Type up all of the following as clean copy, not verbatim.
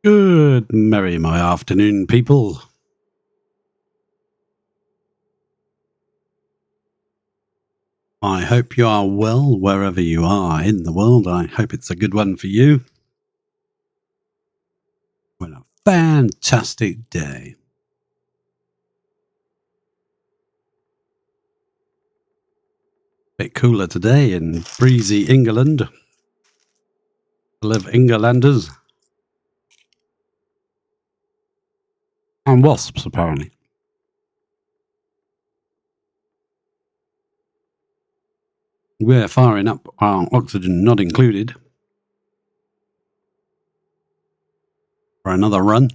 Good merry my afternoon, people. I hope you are well wherever you are in the world. I hope it's a good one for you. Well, a fantastic day. Bit cooler today in breezy England. Live Englanders. And wasps, apparently. We're firing up our oxygen not included for another run.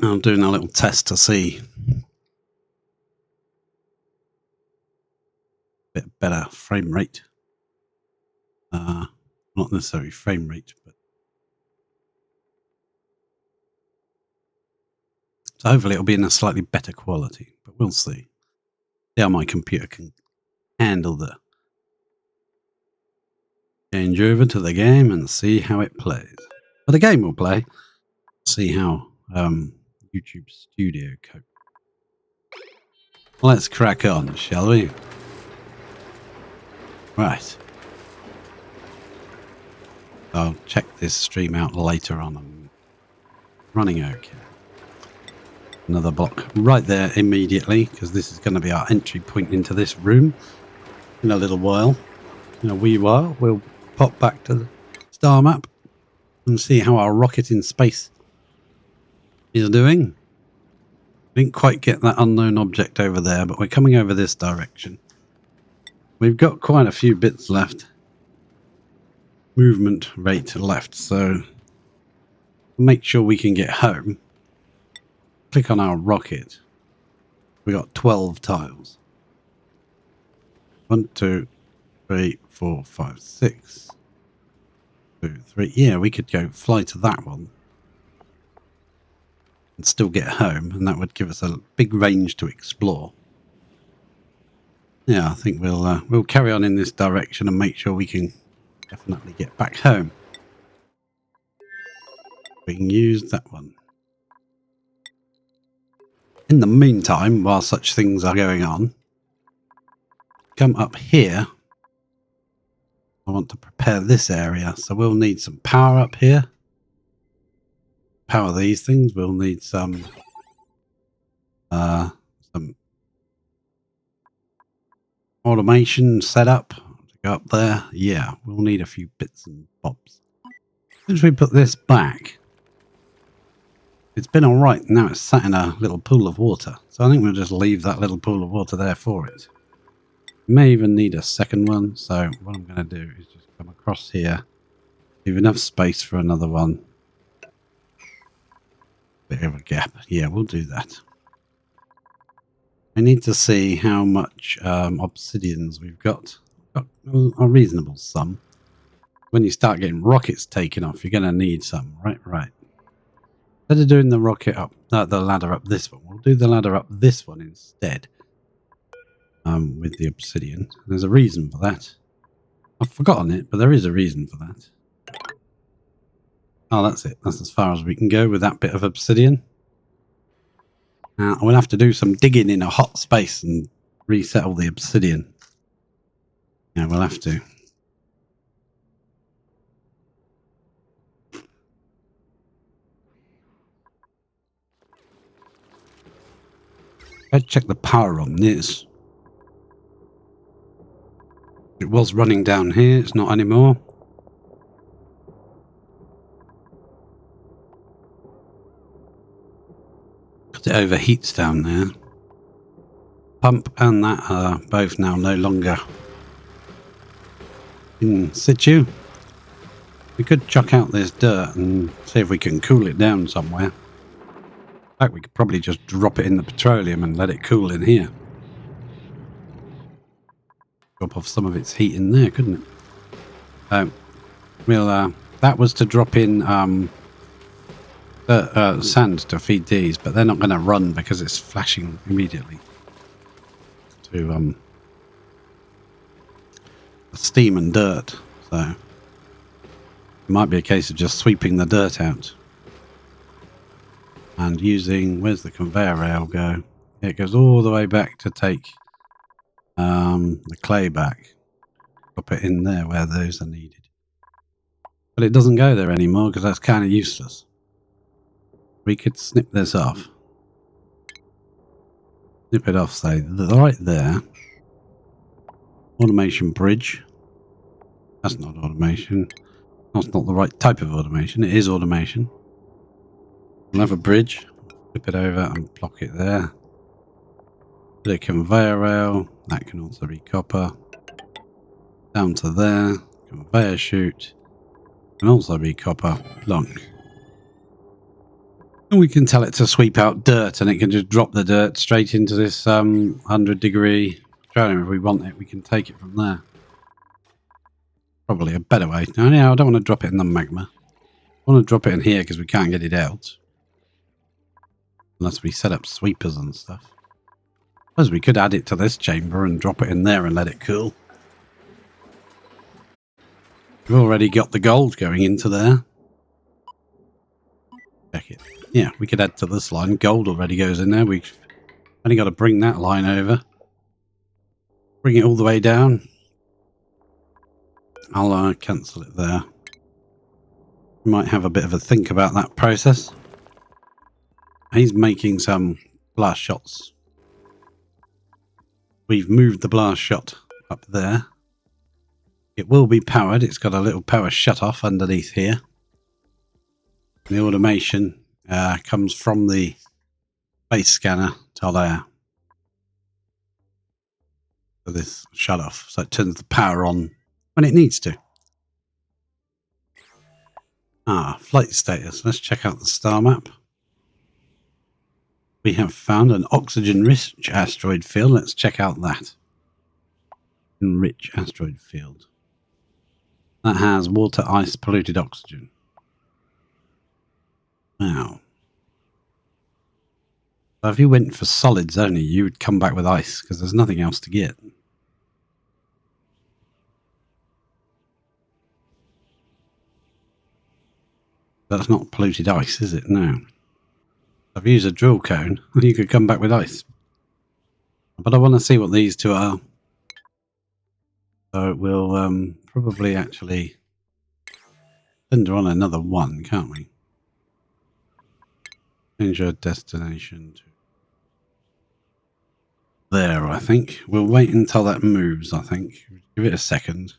I'm doing a little test to see a bit better frame rate. Not necessarily frame rate, but so hopefully it'll be in a slightly better quality, but we'll see. See how my computer can handle the change over to the game and see how it plays. But the game will play. See how YouTube Studio copes. Let's crack on, shall we? Right. I'll check this stream out later on. I'm running okay. Another block right there immediately, because this is going to be our entry point into this room in a little while. In a wee while, we'll pop back to the star map and see how our rocket in space is doing. Didn't quite get that unknown object over there, but we're coming over this direction. We've got quite a few bits left. Movement rate left, so make sure we can get home. Click on our rocket. We got 12 tiles. 1, 2, 3, 4, 5, 6. 2, 3. Yeah, we could go fly to that one and still get home, and that would give us a big range to explore. Yeah, I think we'll carry on in this direction and make sure we can definitely get back home. We can use that one. In the meantime, while such things are going on, come up here. I want to prepare this area, so we'll need some power up here. Power these things. We'll need some automation setup to go up there. Yeah, we'll need a few bits and bobs. Since we put this back, it's been all right. Now it's sat in a little pool of water, so I think we'll just leave that little pool of water there for it. May even need a second one, so what I'm going to do is just come across here, leave enough space for another one. Bit of a gap. Yeah, we'll do that. I need to see how much obsidians we've got. Got a reasonable sum. When you start getting rockets taken off, you're going to need some. Right. Instead of doing the rocket up, the ladder up this one, we'll do the ladder up this one instead. With the obsidian. There's a reason for that. I've forgotten it, but there is a reason for that. Oh, that's it. That's as far as we can go with that bit of obsidian. We'll have to do some digging in a hot space and resettle the obsidian. Yeah, we'll have to. Let's check the power on this. It was running down here. It's not anymore. Because it overheats down there. Pump and that are both now no longer in situ. We could chuck out this dirt and see if we can cool it down somewhere. In fact, we could probably just drop it in the petroleum and let it cool in here. Drop off some of its heat in there, couldn't it? That was to drop in sand to feed these, but they're not going to run because it's flashing immediately to steam and dirt. So It might be a case of just sweeping the dirt out. And using... Where's the conveyor rail go? It goes all the way back to take the clay back. Pop it in there where those are needed. But it doesn't go there anymore because that's kind of useless. We could snip this off. Snip it off, say, right there. Automation bridge. That's not automation. That's not the right type of automation. It is automation. We'll have a bridge. Flip it over and block it there. Put a conveyor rail. That can also be copper. Down to there. Conveyor chute. Can also be copper. Plonk. And we can tell it to sweep out dirt, and it can just drop the dirt straight into this 100-degree petroleum. If we want it, we can take it from there. Probably a better way. No, I don't want to drop it in the magma. I want to drop it in here because we can't get it out. Unless we set up sweepers and stuff. I suppose we could add it to this chamber and drop it in there and let it cool. We've already got the gold going into there. Check it. Yeah, we could add to this line. Gold already goes in there. We've only got to bring that line over. Bring it all the way down. I'll cancel it there. We might have a bit of a think about that process. He's making some blast shots. We've moved the blast shot up there. It will be powered. It's got a little power shut off underneath here. The automation comes from the base scanner to there. So this shut off. So it turns the power on when it needs to. Flight status. Let's check out the star map. We have found an oxygen-rich asteroid field. Let's check out that. Rich asteroid field. That has water, ice, polluted oxygen. Wow. So if you went for solids only, you would come back with ice, because there's nothing else to get. That's not polluted ice, is it? No. If you use a drill cone, you could come back with ice. But I want to see what these two are. So we'll probably actually send her on another one, can't we? Change our destination to there, I think. We'll wait until that moves, I think. Give it a second.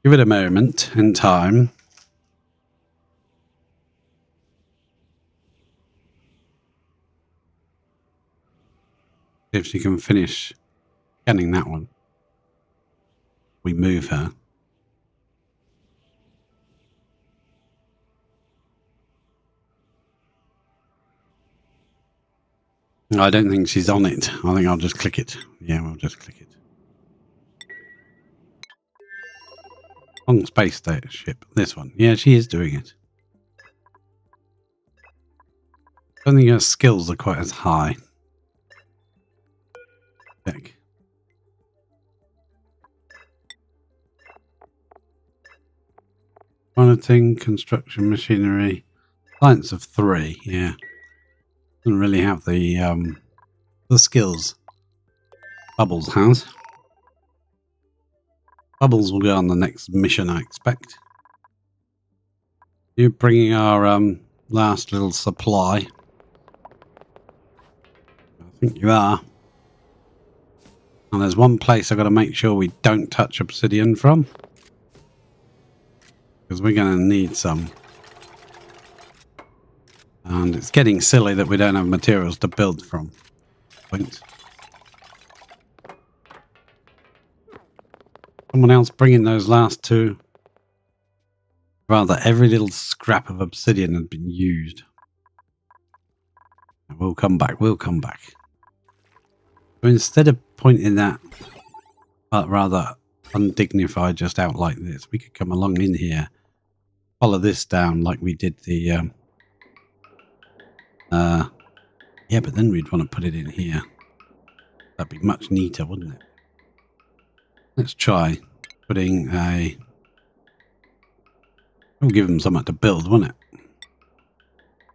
Give it a moment in time. See if she can finish scanning that one. We move her. I don't think she's on it. I think I'll just click it. Yeah, we'll just click it. On space ship. This one. Yeah, she is doing it. I don't think her skills are quite as high. Check. Monitoring, construction machinery. Science of 3, yeah. Doesn't really have the skills Bubbles has. Bubbles will go on the next mission, I expect. You're bringing our last little supply. I think you are. And there's one place I've got to make sure we don't touch obsidian from. Because we're going to need some. And it's getting silly that we don't have materials to build from. Point. Someone else bringing those last two. Rather, every little scrap of obsidian had been used. We'll come back, we'll come back. So instead of pointing that rather undignified just out like this, we could come along in here, follow this down like we did the yeah, but then we'd want to put it in here. That'd be much neater, wouldn't it? Let's try putting a... We'll give them something to build, won't it?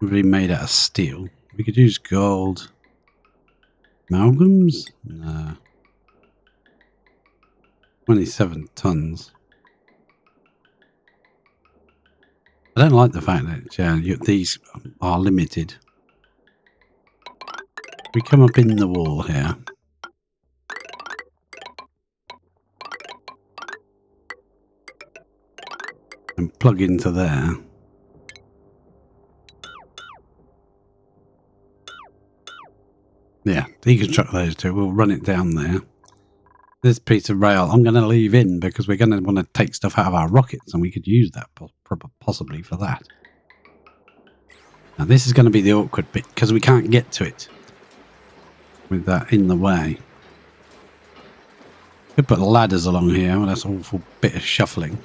Really made out of steel. We could use gold. Amalgams? No. 27 tons. I don't like the fact that these are limited. We come up in the wall here. And plug into there. Yeah, deconstruct those two. We'll run it down there. This piece of rail I'm going to leave in because we're going to want to take stuff out of our rockets and we could use that possibly for that. Now this is going to be the awkward bit because we can't get to it with that in the way. Could put ladders along here. Well, that's an awful bit of shuffling.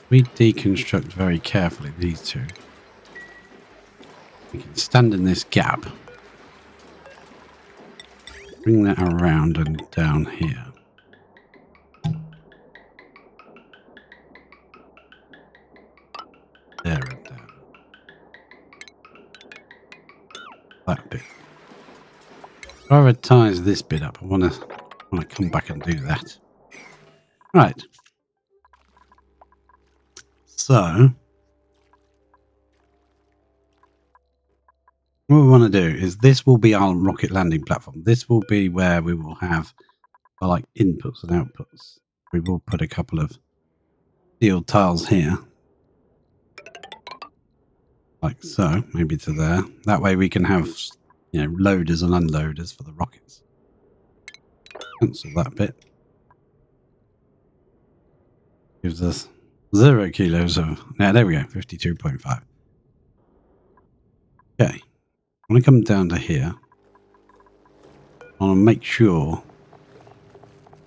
We deconstruct very carefully these two. We can stand in this gap. Bring that around and down here. There and down. That bit. Prioritize this bit up. I want to come back and do that. Right. So what we want to do is this will be our rocket landing platform. This will be where we will have like inputs and outputs. We will put a couple of steel tiles here. Like so, maybe to there. That way we can have, loaders and unloaders for the rockets. Cancel that bit. Gives us 0 kilos of... Yeah, there we go, 52.5. Okay. I want to come down to here. I want to make sure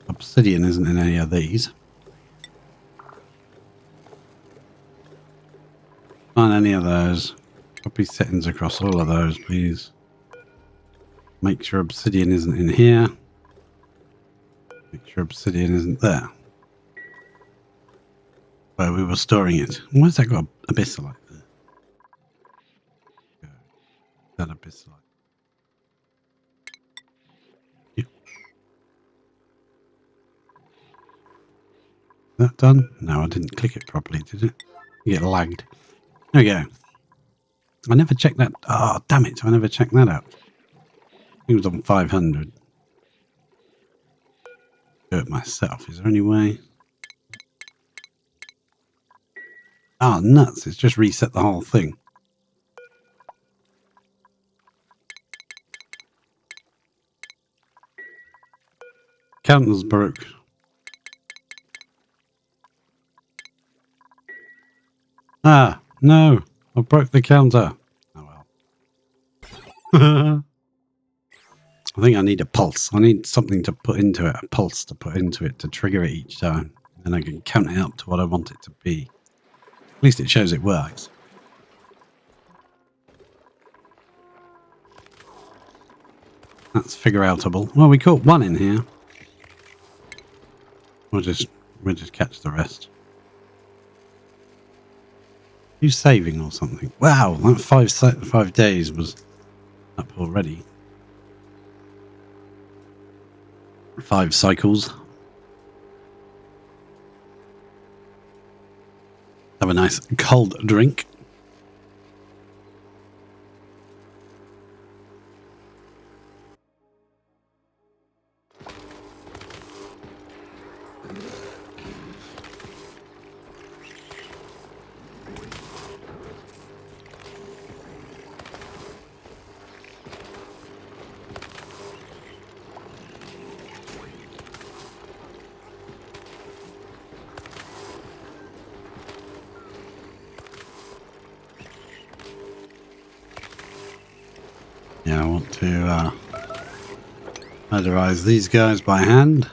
obsidian isn't in any of these. On any of those. Copy settings across all of those, please. Make sure obsidian isn't in here. Make sure obsidian isn't there. Where we were storing it. Why's that got abyssite there? That abyssite. Yeah. That done? No, I didn't click it properly, did it? You get lagged. There we go. I never checked that. Oh, damn it. I never checked that out. It was on 500. Do it myself. Is there any way? Oh, nuts. It's just reset the whole thing. Counter's broke. Ah, no. I broke the counter. Oh, well. I think I need a pulse. I need something to put into it. A pulse to put into it to trigger it each time. And I can count it up to what I want it to be. At least it shows it works. That's figure outable. Well, we caught one in here. We'll just catch the rest. You saving or something? Wow, that 5 days was up already. 5 cycles. Have a nice cold drink. Yeah, I want to otherize these guys by hand.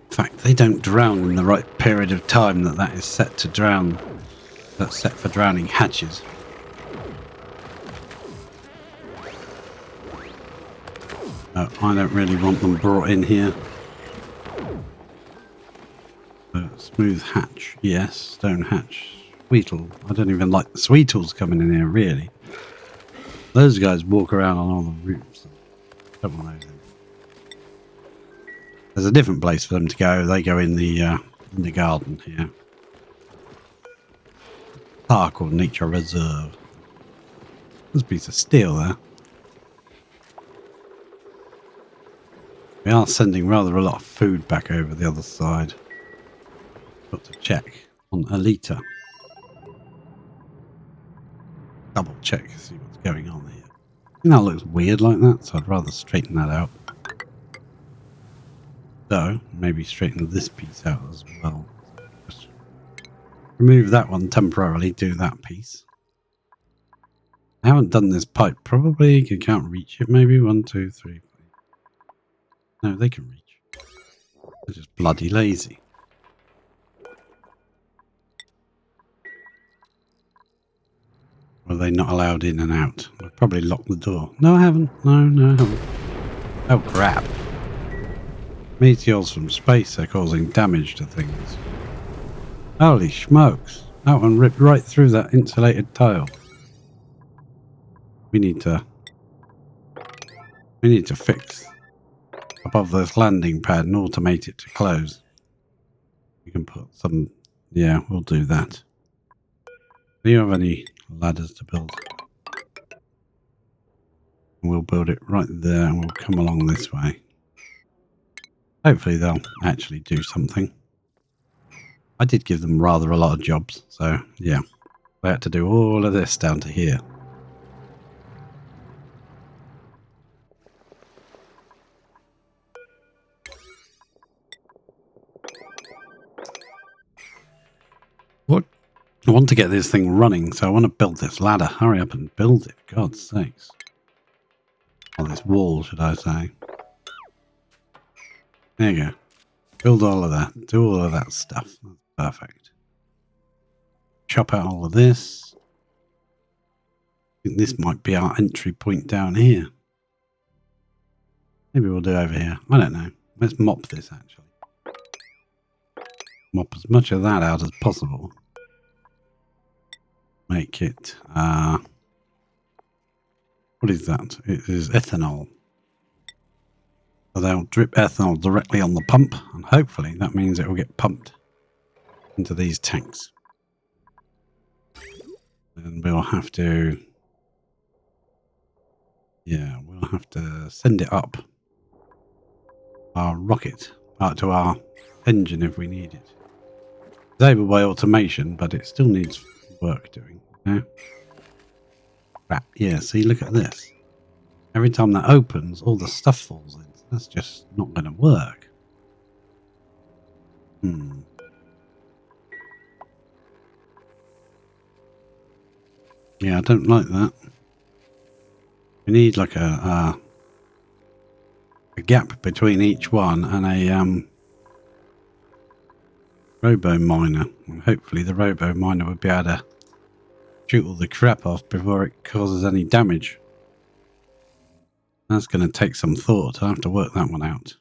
In fact, they don't drown in the right period of time that is set to drown. That's set for drowning hatches. I don't really want them brought in here. Smooth hatch, yes. Stone hatch. Sweetle. I don't even like the sweetles coming in here, really. Those guys walk around on all the roofs. Don't want those in. There's a different place for them to go. They go in the garden here. Park or nature reserve. There's a piece of steel there. We are sending rather a lot of food back over the other side. Got to check on Alita. Double check to see what's going on here. I think that looks weird like that, so I'd rather straighten that out. So, maybe straighten this piece out as well. Just remove that one temporarily, do that piece. I haven't done this pipe. Probably you can't reach it, maybe. 1, 2, 3, 4. No, they can reach. They're just bloody lazy. Or are they not allowed in and out? I've probably locked the door. No, I haven't. No, I haven't. Oh, crap. Meteors from space are causing damage to things. Holy smokes. That one ripped right through that insulated tile. We need to fix above this landing pad and automate it to close. We can put some... Yeah, we'll do that. Do you have any ladders to build? We'll build it right there and we'll come along this way. Hopefully they'll actually do something. I did give them rather a lot of jobs, so yeah. They had to do all of this down to here. What? I want to get this thing running, so I want to build this ladder. Hurry up and build it, for God's sakes. Or this wall, should I say. There you go. Build all of that. Do all of that stuff. That's perfect. Chop out all of this. I think this might be our entry point down here. Maybe we'll do over here. I don't know. Let's mop this, actually. Mop as much of that out as possible. Make it... what is that? It is ethanol. So they'll drip ethanol directly on the pump, and hopefully that means it will get pumped into these tanks. And we'll have to... Yeah, we'll have to send it up our rocket, out to our engine if we need it. It's able by automation, but it still needs work doing. Yeah. Crap. Yeah, see, look at this. Every time that opens, all the stuff falls in. That's just not going to work. Yeah, I don't like that. We need like a gap between each one and a robo miner. And hopefully the robo miner would be able to shoot all the crap off before it causes any damage. That's going to take some thought. I'll have to work that one out.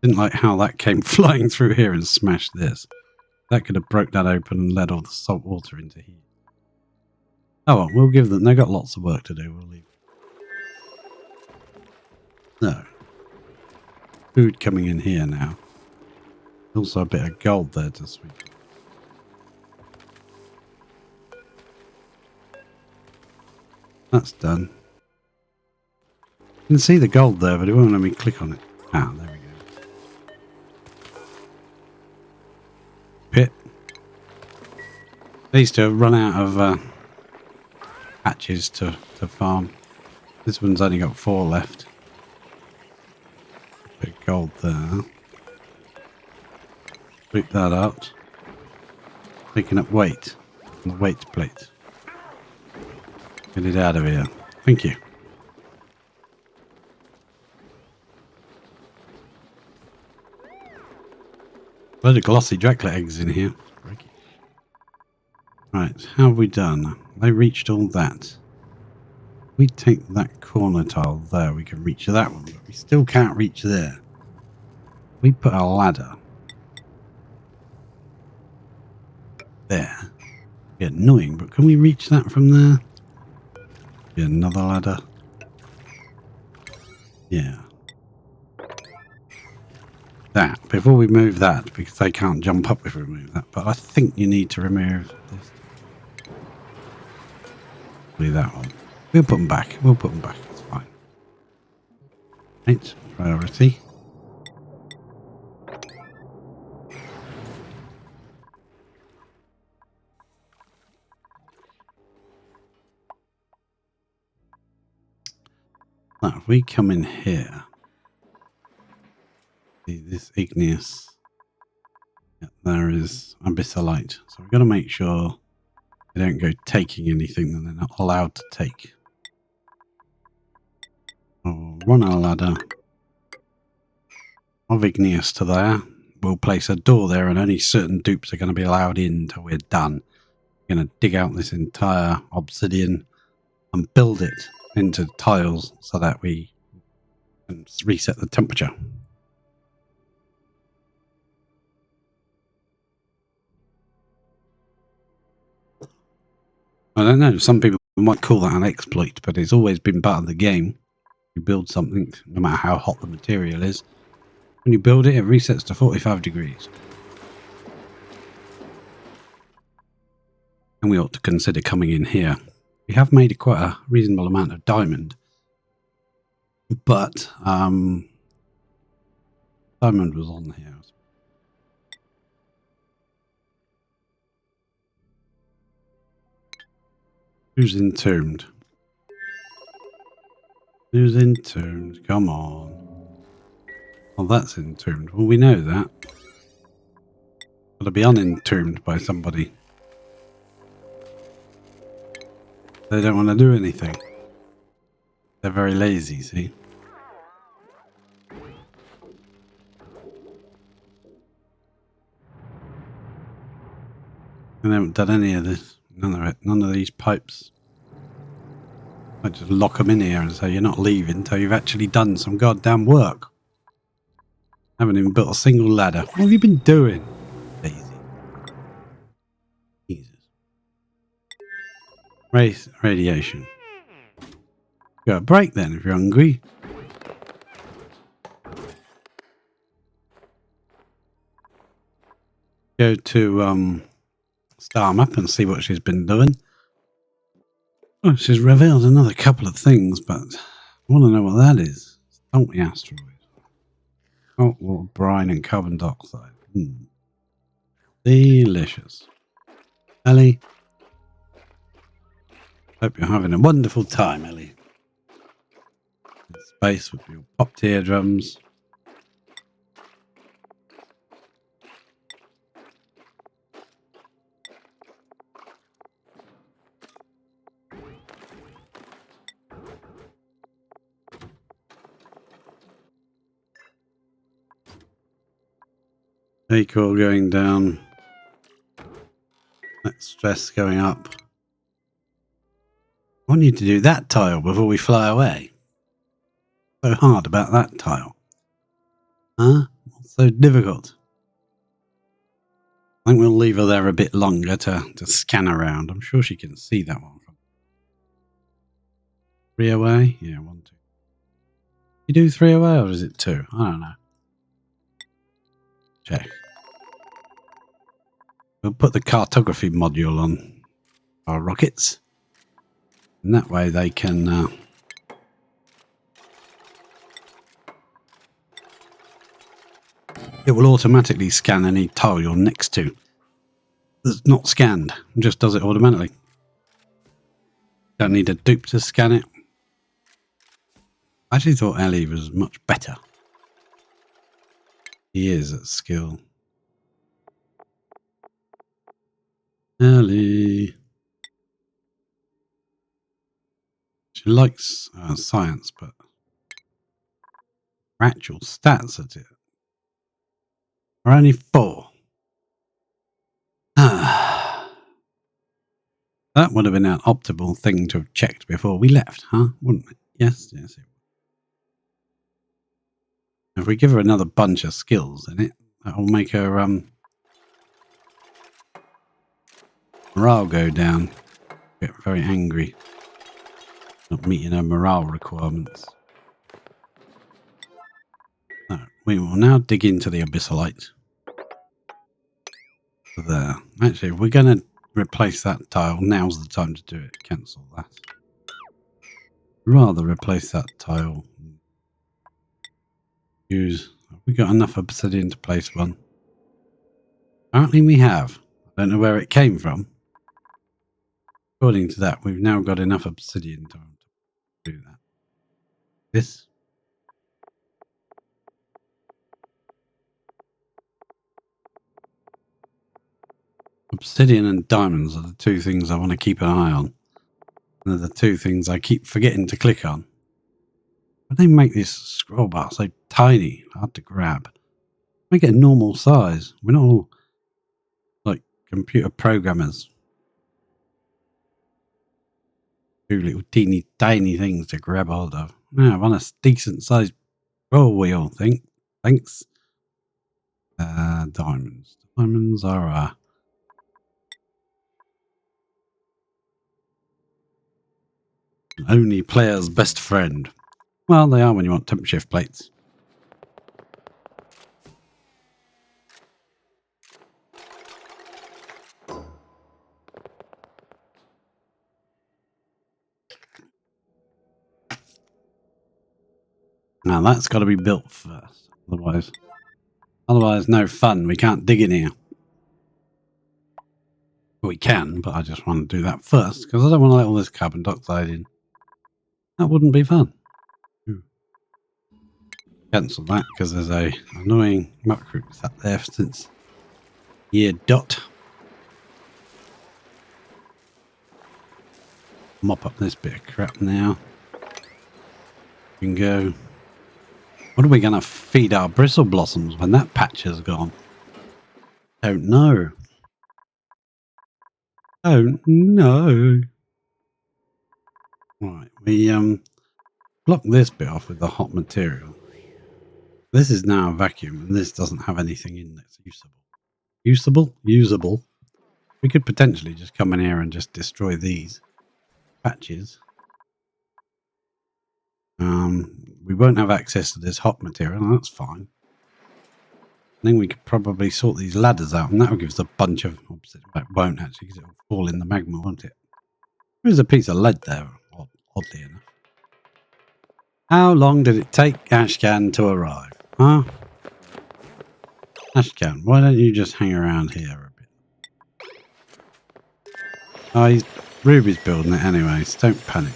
Didn't like how that came flying through here and smashed this. That could have broke that open and led all the salt water into here. Oh well, we'll give them... They've got lots of work to do. We'll leave. No. Food coming in here now. Also a bit of gold there to sweep. That's done. You can see the gold there, but it won't let me click on it. Ah, there we go. Pit. They used to run out of hatches to farm. This one's only got 4 left. Bit of gold there. Sweep that out. Taking up weight on the weight plate. Get it out of here. Thank you. A load of glossy Dracula eggs in here. Right, how have we done? They reached all that. We take that corner tile there, we can reach that one, but we still can't reach there. We put a ladder there. Be annoying, but can we reach that from there? Be another ladder. Yeah. That before we move that, because they can't jump up if we remove that. But I think you need to remove this. That one. We'll put them back. We'll put them back. It's fine. Right. Priority. Now, if we come in here, see this igneous. Yeah, there is abyssalite. So we've got to make sure they don't go taking anything that they're not allowed to take. We'll run our ladder of igneous to there. We'll place a door there, and only certain dupes are going to be allowed in until we're done. We're going to dig out this entire obsidian and build it into tiles so that we can reset the temperature. I don't know, some people might call that an exploit, but it's always been part of the game. You build something, no matter how hot the material is. When you build it, it resets to 45 degrees. And we ought to consider coming in here. We have made quite a reasonable amount of diamond. But diamond was on here. Who's entombed? Who's entombed? Come on. Well, that's entombed. Well, we know that. Got to be unentombed by somebody. They don't want to do anything. They're very lazy, see? And they haven't done any of this. None of it. None of these pipes. I just lock them in here and say you're not leaving until you've actually done some goddamn work. Haven't even built a single ladder. What have you been doing? Lazy. Jesus. Radiation. Go a break then if you're hungry. Go to Star Map and see what she's been doing. Oh, she's revealed another couple of things, but I want to know what that is. Salty asteroid. Salt water, brine, and carbon dioxide. Delicious. Ellie. Hope you're having a wonderful time, Ellie. In space with your popped eardrums. Equal going down. That stress going up. I want you to do that tile before we fly away. So hard about that tile. Huh? What's so difficult? I think we'll leave her there a bit longer to scan around. I'm sure she can see that one. 3 away? Yeah, 1, 2. You do 3 away or is it 2? I don't know. Check. We'll put the cartography module on our rockets. And that way they can... it will automatically scan any tile you're next to that's not scanned. It just does it automatically. Don't need a dupe to scan it. I actually thought Ellie was much better. He is at skill. Ellie. She likes science, but her actual stats at it are only 4. That would have been an optimal thing to have checked before we left, huh? Wouldn't it? Yes, yes. If we give her another bunch of skills in it, that'll make her morale go down. Get very angry. Not meeting her morale requirements. No, we will now dig into the abyssalite. There. Actually, if we're going to replace that tile, now's the time to do it. Cancel that. Rather replace that tile. Use. Have we got enough obsidian to place one? Apparently we have. I don't know where it came from. According to that, we've now got enough obsidian to do that. This. Obsidian and diamonds are the two things I want to keep an eye on. They're the two things I keep forgetting to click on. But they make this scroll bar so tiny, hard to grab. Make it a normal size. We're not all like computer programmers. Two little teeny tiny things to grab hold of. Now, I want a decent sized scroll wheel, thanks. Diamonds. Diamonds are only player's best friend. Well, they are when you want temp shift plates. Now that's got to be built first. Otherwise, no fun. We can't dig in here. We can, but I just want to do that first because I don't want to let all this carbon dioxide in. That wouldn't be fun. Cancel that because there's a annoying map group sat there since year dot. Mop up this bit of crap now. We can go. What are we going to feed our bristle blossoms when that patch is gone? Don't know. Don't know. Right, we block this bit off with the hot material. This is now a vacuum, and this doesn't have anything in that's usable. Usable. We could potentially just come in here and just destroy these patches. We won't have access to this hot material, and that's fine. Then we could probably sort these ladders out, and that will give us a bunch of obsidian. It won't actually, because it will fall in the magma, won't it? There's a piece of lead there, oddly enough. How long did it take Ashcan to arrive? Huh? Ashcan, why don't you just hang around here a bit? Oh, Ruby's building it anyway, so don't panic.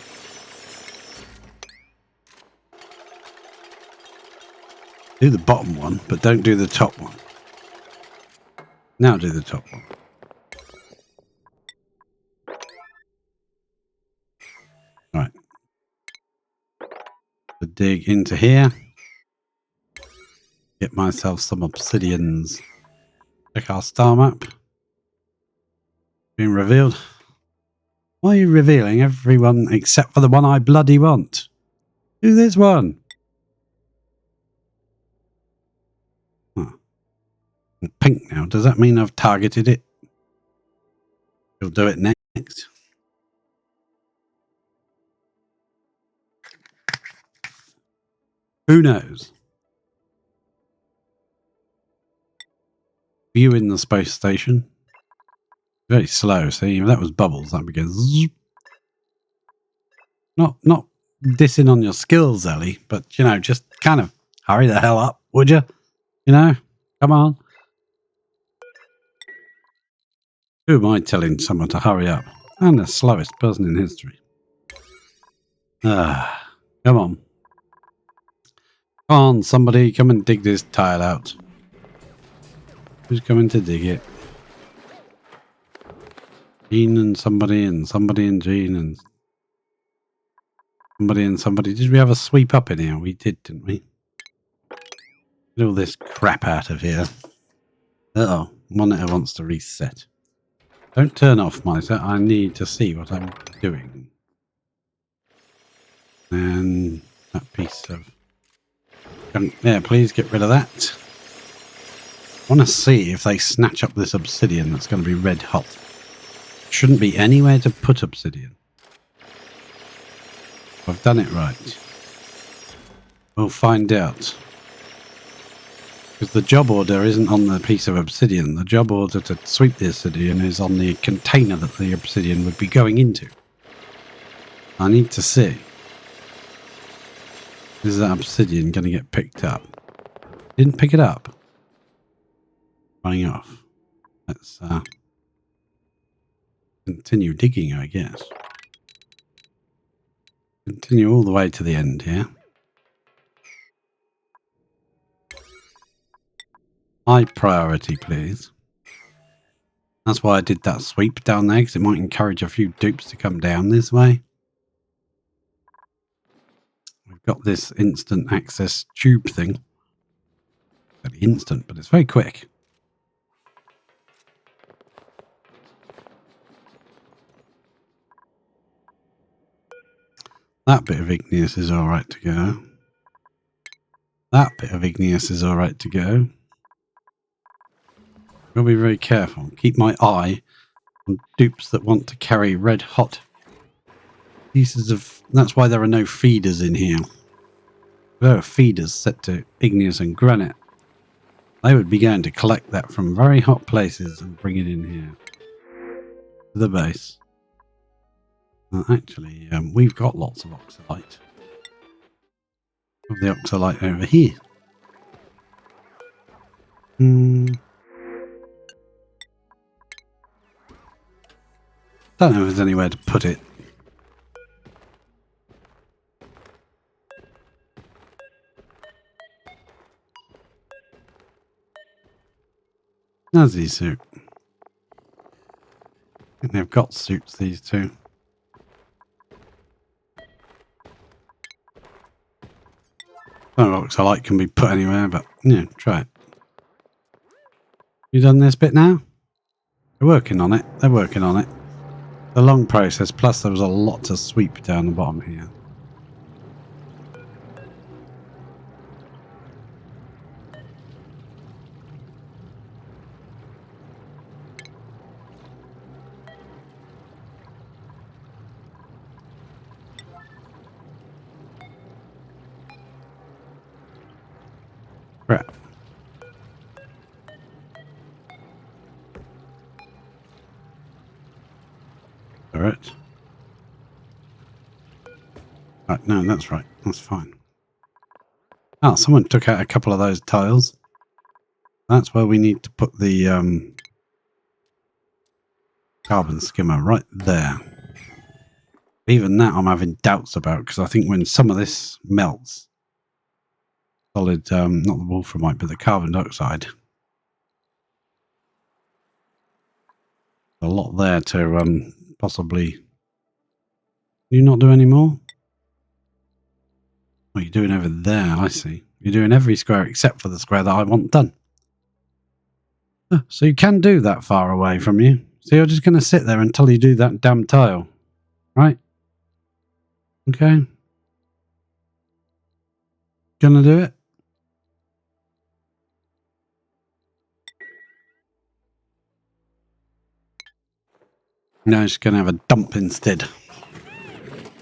Do the bottom one, but don't do the top one. Now do the top one. Right. So dig into here. Get myself some obsidians. Check our star map. Being revealed. Why are you revealing everyone except for the one I bloody want? Do this one. Huh. Pink now. Does that mean I've targeted it? We'll do it next. Who knows? View in the space station. Very slow. See, if that was bubbles, that would go zzz. Not dissing on your skills, Ellie, but, you know, just kind of hurry the hell up, would you? You know? Come on. Who am I telling someone to hurry up? I'm the slowest person in history. Come on. Come on, somebody, come and dig this tile out. Who's coming to dig it? Jean and somebody and somebody and Jean and somebody and somebody. Did we have a sweep up in here? We did, didn't we? Get all this crap out of here. Uh-oh. Monitor wants to reset. Don't turn off, monitor. I need to see what I'm doing. And that piece of... Yeah, please get rid of that. I want to see if they snatch up this obsidian that's going to be red hot. Shouldn't be anywhere to put obsidian. I've done it right. We'll find out. Because the job order isn't on the piece of obsidian. The job order to sweep the obsidian is on the container that the obsidian would be going into. I need to see. Is that obsidian going to get picked up? Didn't pick it up. Running off. Let's continue digging, I guess. Continue all the way to the end here. High priority, please. That's why I did that sweep down there, because it might encourage a few dupes to come down this way. We've got this instant access tube thing. Very instant, but it's very quick. That bit of igneous is alright to go. That bit of igneous is alright to go. I'll be very careful. Keep my eye on dupes that want to carry red hot pieces of... That's why there are no feeders in here. If there are feeders set to igneous and granite, they would be going to collect that from very hot places and bring it in here. To the base. Well, actually, we've got lots of oxalite. Of the oxalite over here. Don't know if there's anywhere to put it. Nazi suit. I think they've got suits, these two. I don't know what oxalite can be put anywhere, but yeah, try it. You done this bit now? They're working on it. They're working on it. The long process, plus there was a lot to sweep down the bottom here. Crap. Alright. Right, no, that's right. That's fine. Oh, someone took out a couple of those tiles. That's where we need to put the carbon skimmer right there. Even that I'm having doubts about, because I think when some of this melts, solid, not the wolframite, but the carbon dioxide, a lot there to possibly... Do you not do any more? What are you doing over there? I see. You're doing every square except for the square that I want done. Oh, so you can do that far away from you. So you're just going to sit there until you do that damn tile. Right? Okay. Gonna do it? No, it's going to have a dump instead.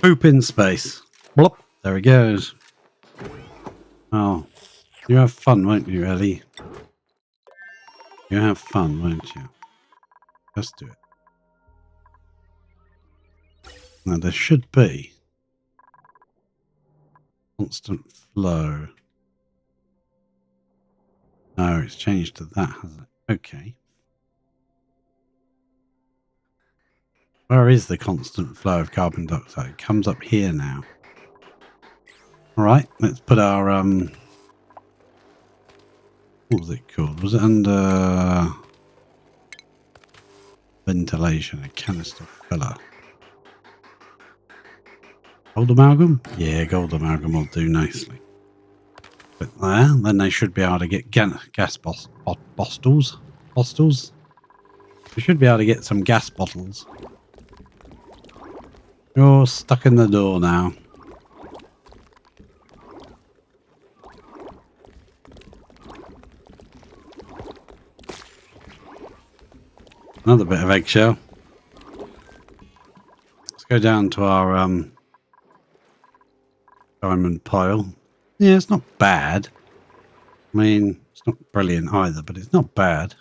Poop in space. Blop. There he goes. Oh. You have fun, won't you, Ellie? You have fun, won't you? Just do it. Now, there should be constant flow. No, it's changed to that, has it? Okay. Where is the constant flow of carbon dioxide? It comes up here now. Alright, let's put our, what was it called? Was it under ventilation, a canister filler? Gold amalgam? Yeah, gold amalgam will do nicely. But there, then they should be able to get gas bottles. We should be able to get some gas bottles. You're stuck in the door now. Another bit of eggshell. Let's go down to our diamond pile. Yeah, it's not bad. I mean, it's not brilliant either, but it's not bad.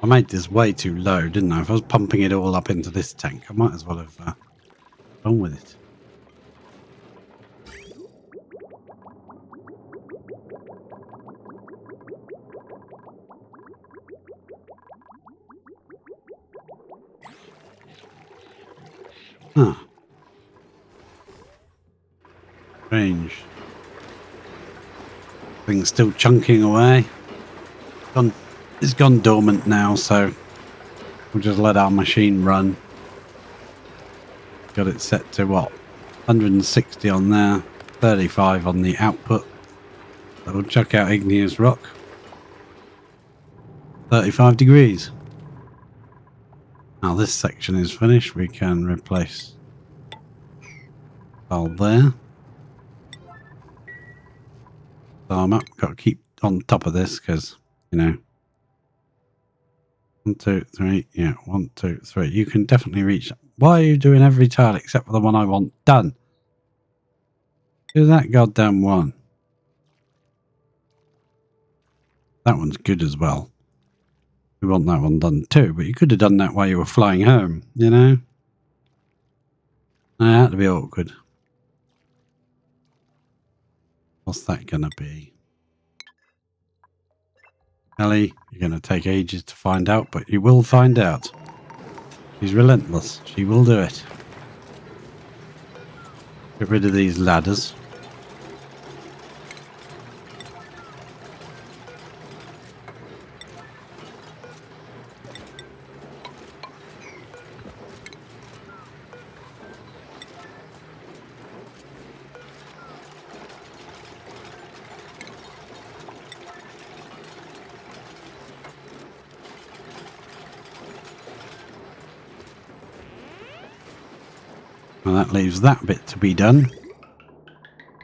I made this way too low, didn't I? If I was pumping it all up into this tank, I might as well have gone with it. Huh. Strange. Thing's still chunking away. It's gone dormant now, so we'll just let our machine run. Got it set to what? 160 on there, 35 on the output. So we'll chuck out igneous rock. 35 degrees. Now this section is finished. We can replace all there. So I'm up. Got to keep on top of this because, you know. 1, 2, 3. Yeah, 1, 2, 3. You can definitely reach. Why are you doing every tile except for the one I want done? Do that goddamn one. That one's good as well. We want that one done too, but you could have done that while you were flying home, you know? That had to be awkward. What's that going to be? Ellie, you're going to take ages to find out, but you will find out. She's relentless. She will do it. Get rid of these ladders. And that leaves that bit to be done.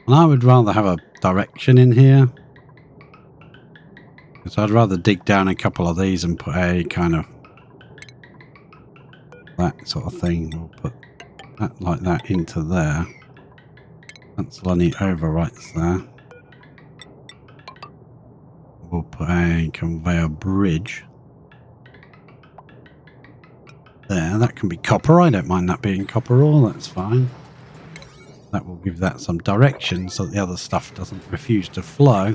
And I would rather have a direction in here. Because I'd rather dig down a couple of these and put a kind of that sort of thing. We'll put that like that into there. That's any overwrites there. We'll put a conveyor bridge there. That can be copper. I don't mind that being copper ore. That's fine. That will give that some direction so that the other stuff doesn't refuse to flow.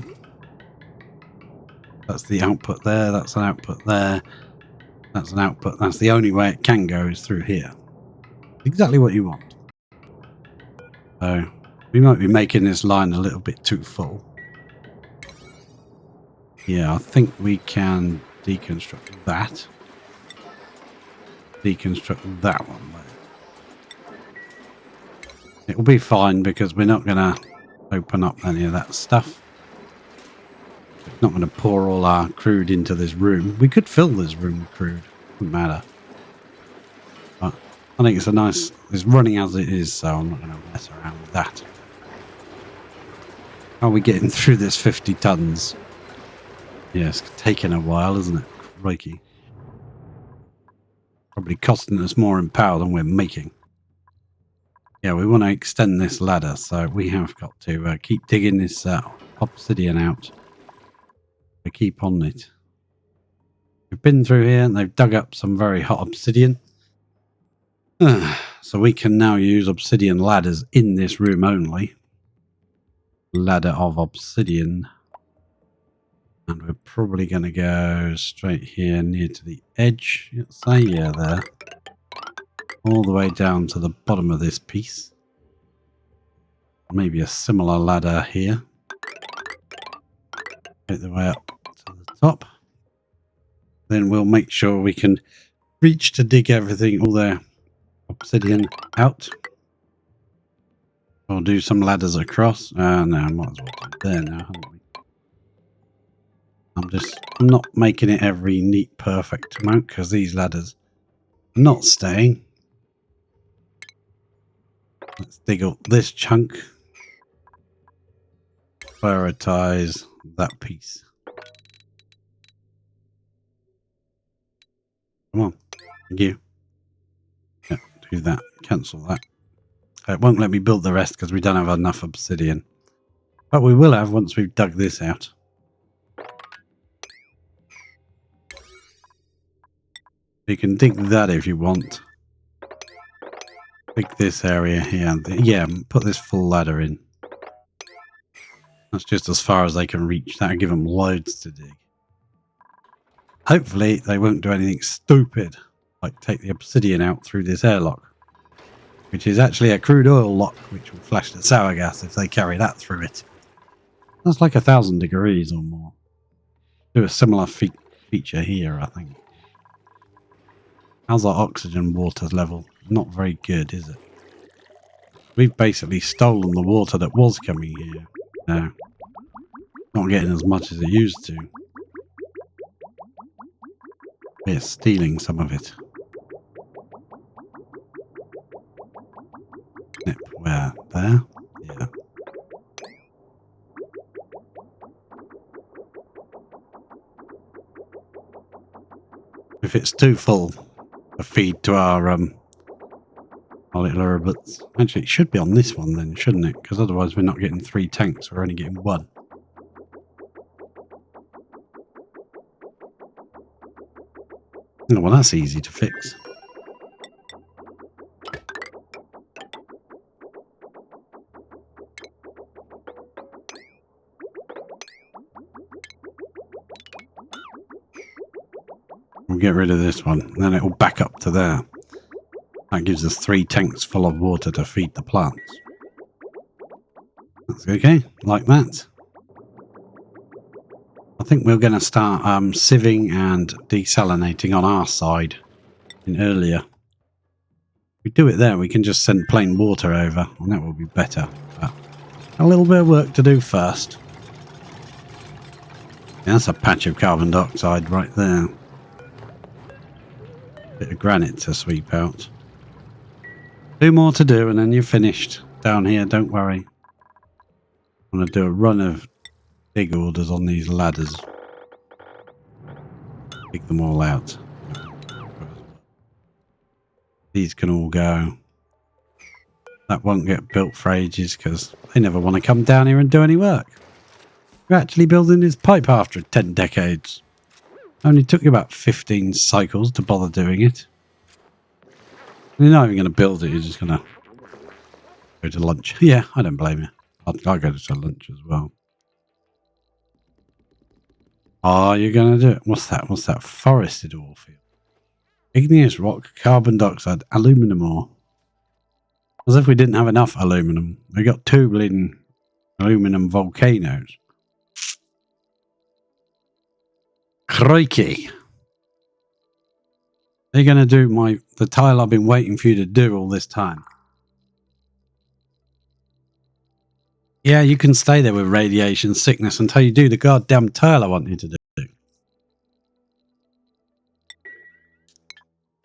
That's the output there. That's an output there. That's an output. That's the only way it can go is through here. Exactly what you want. So we might be making this line a little bit too full. Yeah, I think we can deconstruct that. Deconstruct that one there. It will be fine because we're not going to open up any of that stuff. It's not going to pour all our crude into this room. We could fill this room with crude. Wouldn't matter. But I think it's a nice... It's running as it is, so I'm not going to mess around with that. How are we getting through this 50 tons? Yeah, it's taking a while, isn't it? Crikey. Probably costing us more in power than we're making. Yeah, we want to extend this ladder, so we have got to keep digging this obsidian out. To keep on it. We've been through here and they've dug up some very hot obsidian. So we can now use obsidian ladders in this room only. Ladder of obsidian. And we're probably going to go straight here near to the edge. Let's say, yeah, there. All the way down to the bottom of this piece. Maybe a similar ladder here. Get the way up to the top. Then we'll make sure we can reach to dig everything, all the obsidian out. We'll do some ladders across. No, might as well do there now, haven't we? I'm not making it every neat, perfect amount because these ladders are not staying. Let's dig up this chunk. Prioritize that piece. Come on. Thank you. Yeah, do that. Cancel that. It won't let me build the rest because we don't have enough obsidian. But we will have once we've dug this out. You can dig that if you want. Dig this area here. Yeah, put this full ladder in. That's just as far as they can reach. That'll give them loads to dig. Hopefully they won't do anything stupid, like take the obsidian out through this airlock, which is actually a crude oil lock, which will flash the sour gas if they carry that through it. That's like 1,000 degrees or more. Do a similar feature here, I think. How's our oxygen water level? Not very good, is it? We've basically stolen the water that was coming here. No. Not getting as much as it used to. We're stealing some of it. Snip where? There? Yeah. If it's too full to feed to our little herbets. Actually, it should be on this one then, shouldn't it? Because otherwise we're not getting 3 tanks, we're only getting 1. Oh, well, that's easy to fix. We'll get rid of this one, and then it'll back up to there. That gives us 3 tanks full of water to feed the plants. That's okay, like that. I think we're going to start sieving and desalinating on our side in earlier. If we do it there, we can just send plain water over, and that will be better. But a little bit of work to do first. Yeah, that's a patch of carbon dioxide right there. Bit of granite to sweep out. 2 more to do and then you're finished down here, don't worry. I'm going to do a run of dig orders on these ladders. Dig them all out. These can all go. That won't get built for ages because they never want to come down here and do any work. We're actually building this pipe after 10 decades. Only took you about 15 cycles to bother doing it. You're not even going to build it, you're just going to go to lunch. Yeah, I don't blame you. I'll go to lunch as well. Oh, you're going to do it? What's that? What's that? Forested ore field. Igneous rock, carbon dioxide, aluminum ore. As if we didn't have enough aluminum. We got 2 bleeding aluminum volcanoes. Crikey. They're going to do the tile I've been waiting for you to do all this time. Yeah, you can stay there with radiation sickness until you do the goddamn tile I want you to do.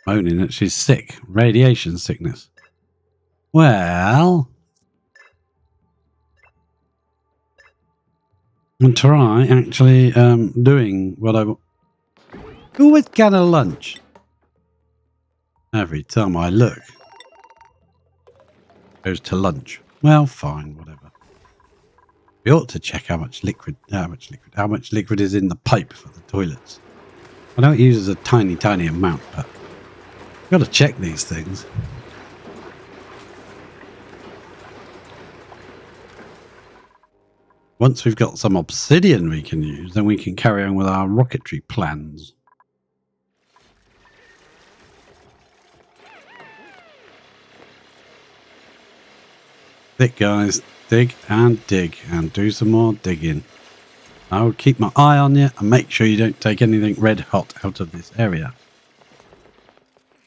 Moaning that she's sick. Radiation sickness. Well, I'll try actually doing what I want. Who would get a lunch? Every time I look, goes to lunch. Well, fine, whatever. We ought to check how much liquid is in the pipe for the toilets. I don't use a tiny amount, but I've got to check these things. Once we've got some obsidian we can use, then we can carry on with our rocketry plans. Dig, guys. Dig and do some more digging. I'll keep my eye on you and make sure you don't take anything red hot out of this area.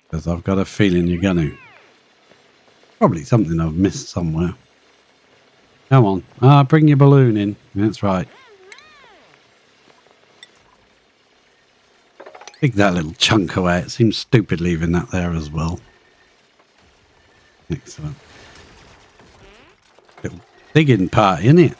Because I've got a feeling you're going to. Probably something I've missed somewhere. Come on. Ah, bring your balloon in. That's right. Dig that little chunk away. It seems stupid leaving that there as well. Excellent. Little digging party, isn't it?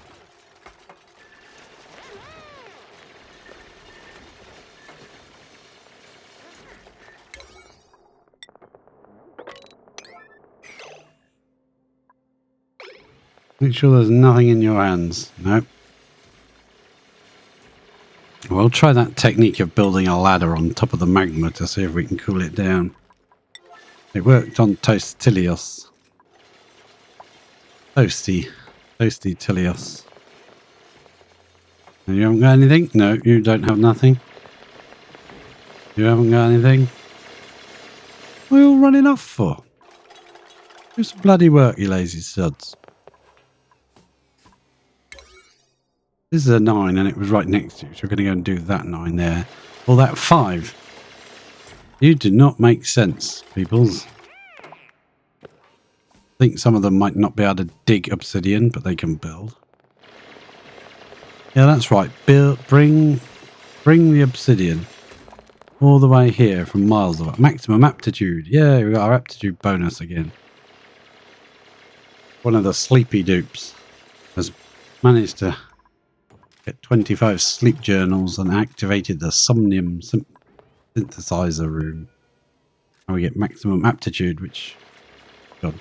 Make sure there's nothing in your hands. Nope. We'll try that technique of building a ladder on top of the magma to see if we can cool it down. It worked on Toastilios. Toasty Tilios. You haven't got anything? No, you don't have nothing. You haven't got anything? What are you all running off for? Do some bloody work, you lazy suds. This is a 9 and it was right next to you, so we're going to go and do that 9 there. Or that 5. You do not make sense, peoples. I think some of them might not be able to dig obsidian, but they can build. Yeah, that's right. Bring the obsidian all the way here from miles away. Maximum aptitude. Yeah, we got our aptitude bonus again. One of the sleepy dupes has managed to get 25 sleep journals and activated the somnium synthesizer room. And we get maximum aptitude, which... God,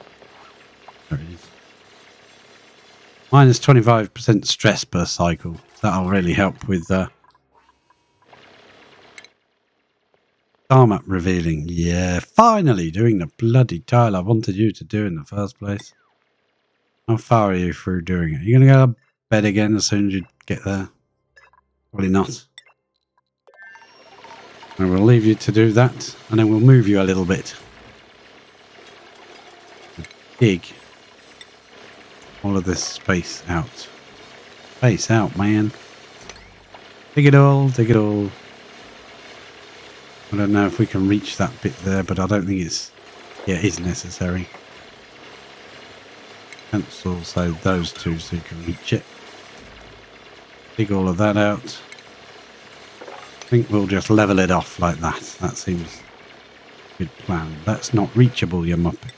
there it is. Minus 25% stress per cycle. So that'll really help with star map revealing. Yeah, finally doing the bloody tile I wanted you to do in the first place. How far are you through doing it? Are you going to go to bed again as soon as you get there? Probably not. And we'll leave you to do that, and then we'll move you a little bit. Dig all of this space out. Space out, man. Dig it all, dig it all. I don't know if we can reach that bit there, but I don't think it's... Yeah, it is necessary. Cancel, so those two so you can reach it. Dig all of that out. I think we'll just level it off like that. That seems a good plan. That's not reachable, you muppet.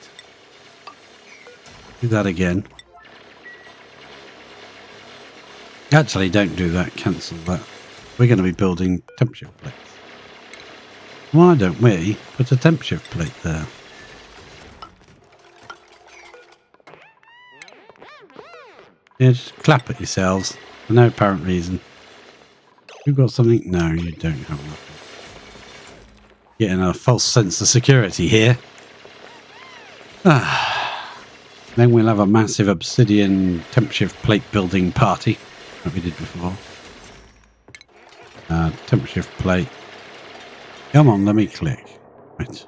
Do that again. Actually, don't do that. Cancel that. We're going to be building temp shift plates. Why don't we put a temp shift plate there? Yeah, just clap at yourselves for no apparent reason. You've got something? No, you don't have nothing. Getting a false sense of security here. Then we'll have a massive obsidian temp shift plate building party that we did before. Temp shift plate. Come on, let me click. Right.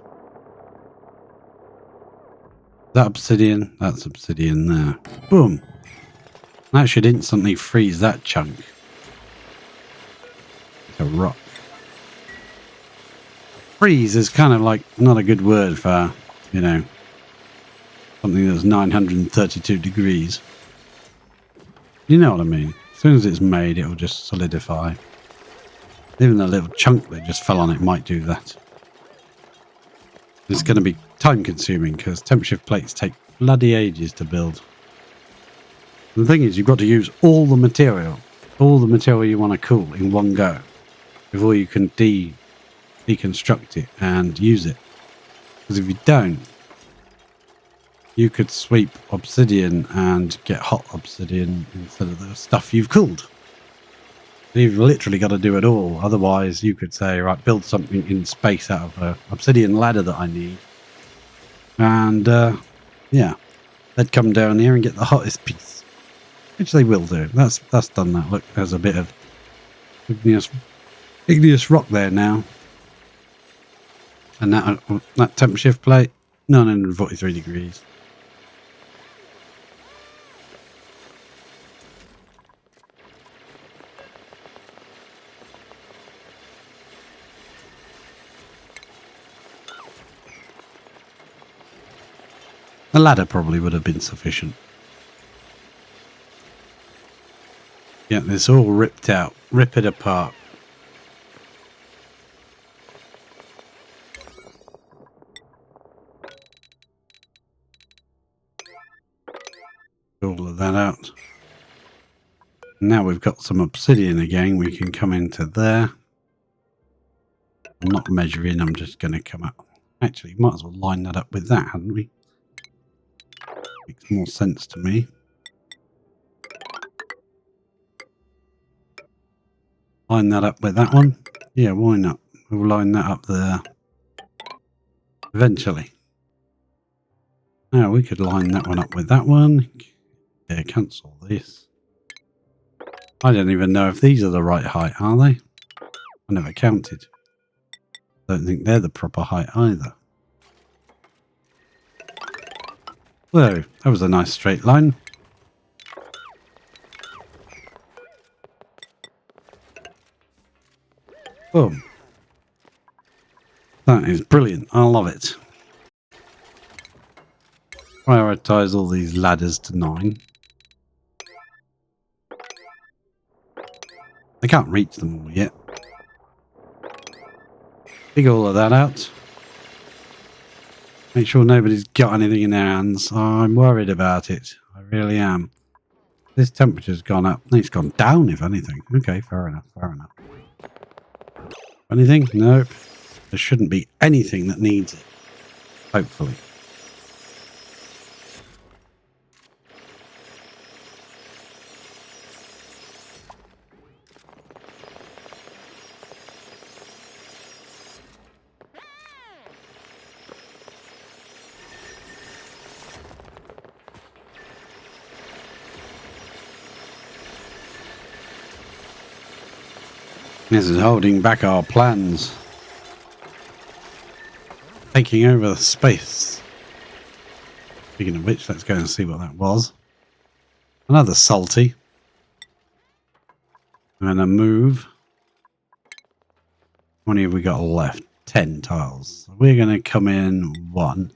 That obsidian? That's obsidian there. Boom. That should instantly freeze that chunk. It's a rock. Freeze is kind of like not a good word for, you know, something that's 932 degrees. You know what I mean? As soon as it's made, it'll just solidify. Even a little chunk that just fell on it might do that. It's going to be time consuming because temp shift plates take bloody ages to build. The thing is, you've got to use all the material you want to cool in one go before you can deconstruct it and use it. Because if you don't, you could sweep obsidian and get hot obsidian instead of the stuff you've cooled. You've literally got to do it all. Otherwise, you could say, right, build something in space out of an obsidian ladder that I need. And, yeah, they'd come down here and get the hottest piece. Which they will do. That's done that. Look, there's a bit of igneous rock there now. And that temp shift plate, 943 degrees. The ladder probably would have been sufficient. Get this all ripped out. Rip it apart. All of that out. Now we've got some obsidian again. We can come into there. I'm not measuring. I'm just going to come up. Actually, might as well line that up with that, hadn't we? Makes more sense to me. Line that up with that one. Yeah, why not? We'll line that up there. Eventually. Now we could line that one up with that one. Yeah, cancel this. I don't even know if these are the right height, are they? I never counted. Don't think they're the proper height either. Whoa, that was a nice straight line. Boom. That is brilliant. I love it. Prioritize all these ladders to 9. I can't reach them all yet. Dig all of that out. Make sure nobody's got anything in their hands. I'm worried about it. I really am. This temperature's gone up. It's gone down, if anything. Okay, fair enough, fair enough. Anything? Nope. There shouldn't be anything that needs it. Hopefully. This is holding back our plans. Taking over the space. Speaking of which, let's go and see what that was. Another salty. I'm going to move. How many have we got left? 10 tiles. So we're going to come in 1.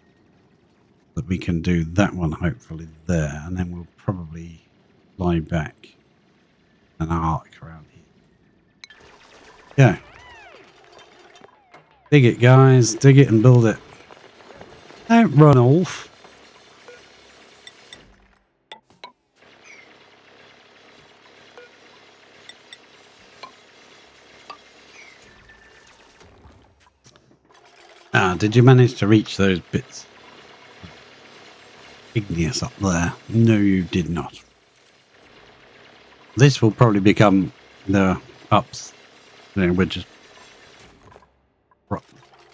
That we can do that one hopefully there. And then we'll probably lie back an arc around here. Yeah. Dig it, guys. Dig it and build it. Don't run off. Ah, did you manage to reach those bits? Igneous up there. No, you did not. This will probably become the ups. You know, we'll just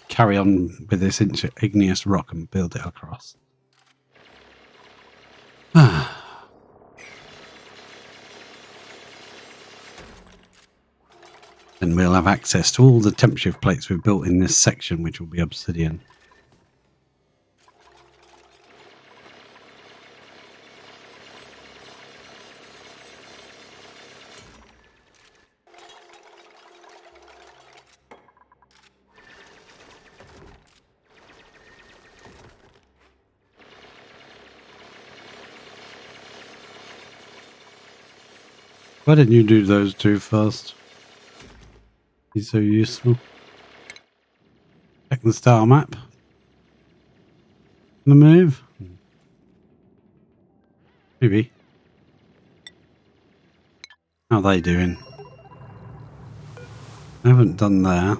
carry on with this igneous rock and build it across. And we'll have access to all the temperature plates we've built in this section, which will be obsidian. Why didn't you do those two first? He's so useful. Check the star map. Gonna move? Maybe. How are they doing? I haven't done there.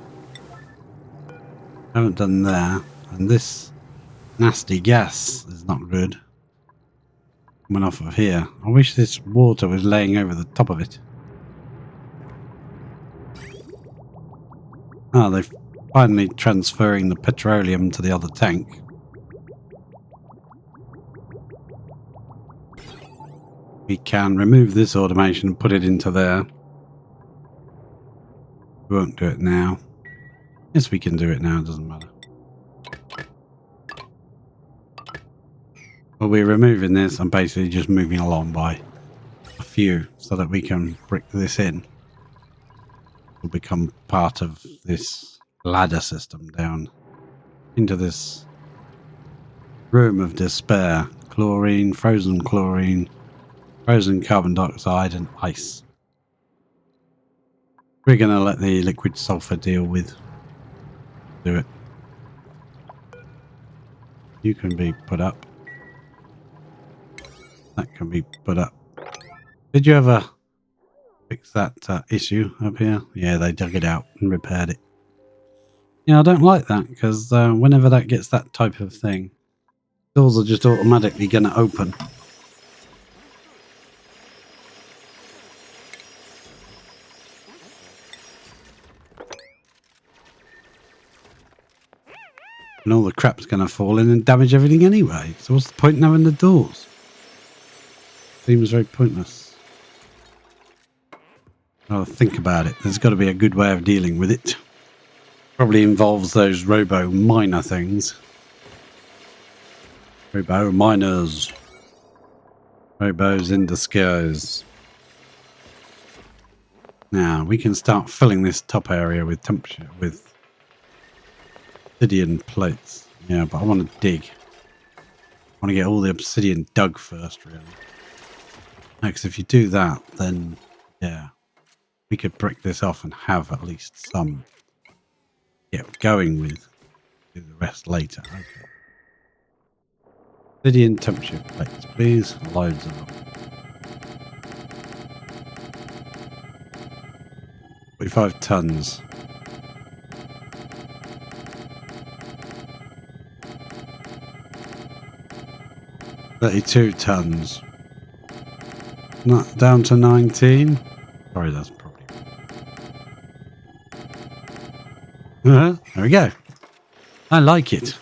I haven't done there. And this nasty gas is not good. Coming off of here. I wish this water was laying over the top of it. Ah, they're finally transferring the petroleum to the other tank. We can remove this automation and put it into there. We won't do it now. Yes, we can do it now, it doesn't matter. Well, we're removing this and basically just moving along by a few so that we can brick this in. Will become part of this ladder system down into this room of despair. Chlorine, frozen carbon dioxide and ice. We're going to let the liquid sulfur do it. You can be put up. That can be put up. Did you ever fix that issue up here? Yeah, they dug it out and repaired it. Yeah, I don't like that because whenever that gets that type of thing, doors are just automatically going to open. And all the crap's going to fall in and damage everything anyway. So what's the point in having the doors? Seems very pointless. I'll think about it. There's got to be a good way of dealing with it. Probably involves those robo miner things. Robo miners. Robos in disguise. Now we can start filling this top area with temperature with obsidian plates. Yeah, but I want to dig. I want to get all the obsidian dug first, really. Because if you do that, then yeah, we could brick this off and have at least some get going with. Do the rest later. Okay. Obsidian temperature plates, please. Loads of them. 45 tons. $32 tons. Not down to 19. Sorry, that's probably. There we go. I like it.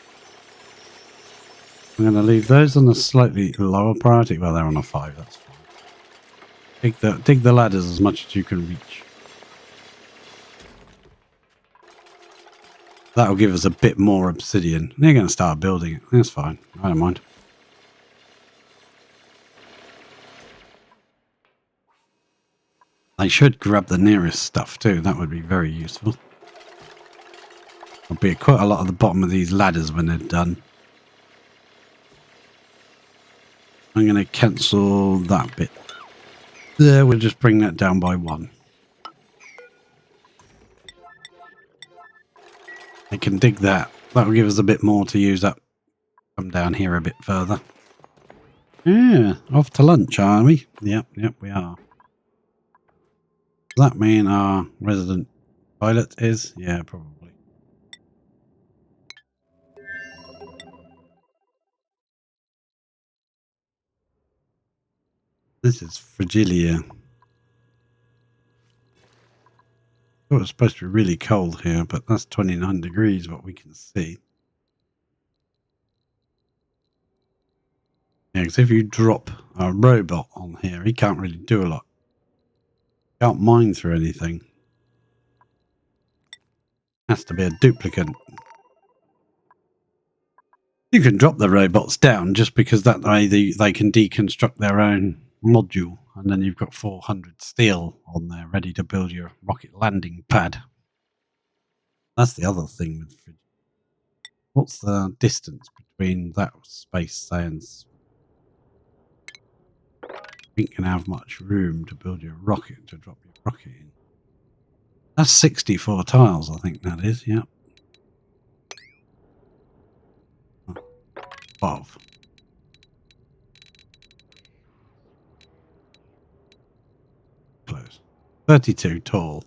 I'm going to leave those on a slightly lower priority. Well, they're on a 5. That's fine. Dig the ladders as much as you can reach. That'll give us a bit more obsidian. They're going to start building it. That's fine. I don't mind. They should grab the nearest stuff too. That would be very useful. There'll be quite a lot at the bottom of these ladders when they're done. I'm going to cancel that bit. There, we'll just bring that down by 1. I can dig that. That'll give us a bit more to use up. Come down here a bit further. Yeah, off to lunch, are we? Yep, we are. Does that mean our resident pilot is? Yeah, probably. This is Fragilia. Oh, it's supposed to be really cold here, but that's 29 degrees, what we can see. Yeah, because if you drop a robot on here, he can't really do a lot. Can't mine through anything. Has to be a duplicate. You can drop the robots down just because that way they can deconstruct their own module, and then you've got 400 steel on there ready to build your rocket landing pad. That's the other thing with Fridge. What's the distance between that space, say, and you can have much room to build your rocket, to drop your rocket in? That's 64 tiles, I think that is, yeah. 12. Close. 32 tall.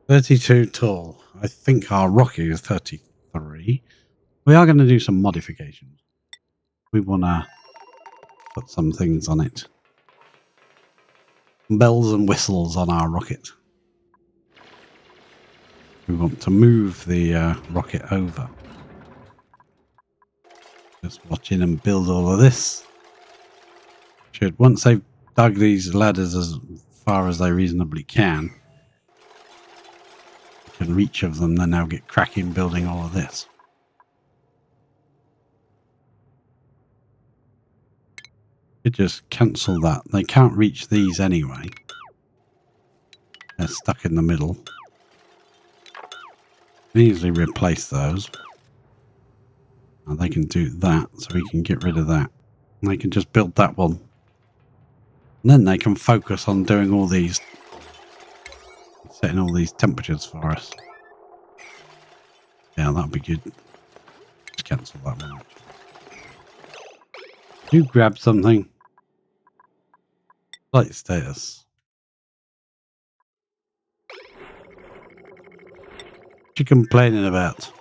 32 tall. I think our rocket is 33. We are going to do some modifications. We want to put some things on it. Bells and whistles on our rocket. We want to move the rocket over. Just watching them build all of this. Should, once they've dug these ladders as far as they reasonably can reach of them, then they'll get cracking building all of this. You just cancel that. They can't reach these anyway. They're stuck in the middle. Easily replace those. And they can do that, so we can get rid of that. And they can just build that one. And then they can focus on doing all these. setting all these temperatures for us. Yeah, that'd be good. Let's cancel that one. You grab something. Flight status. What you complaining about?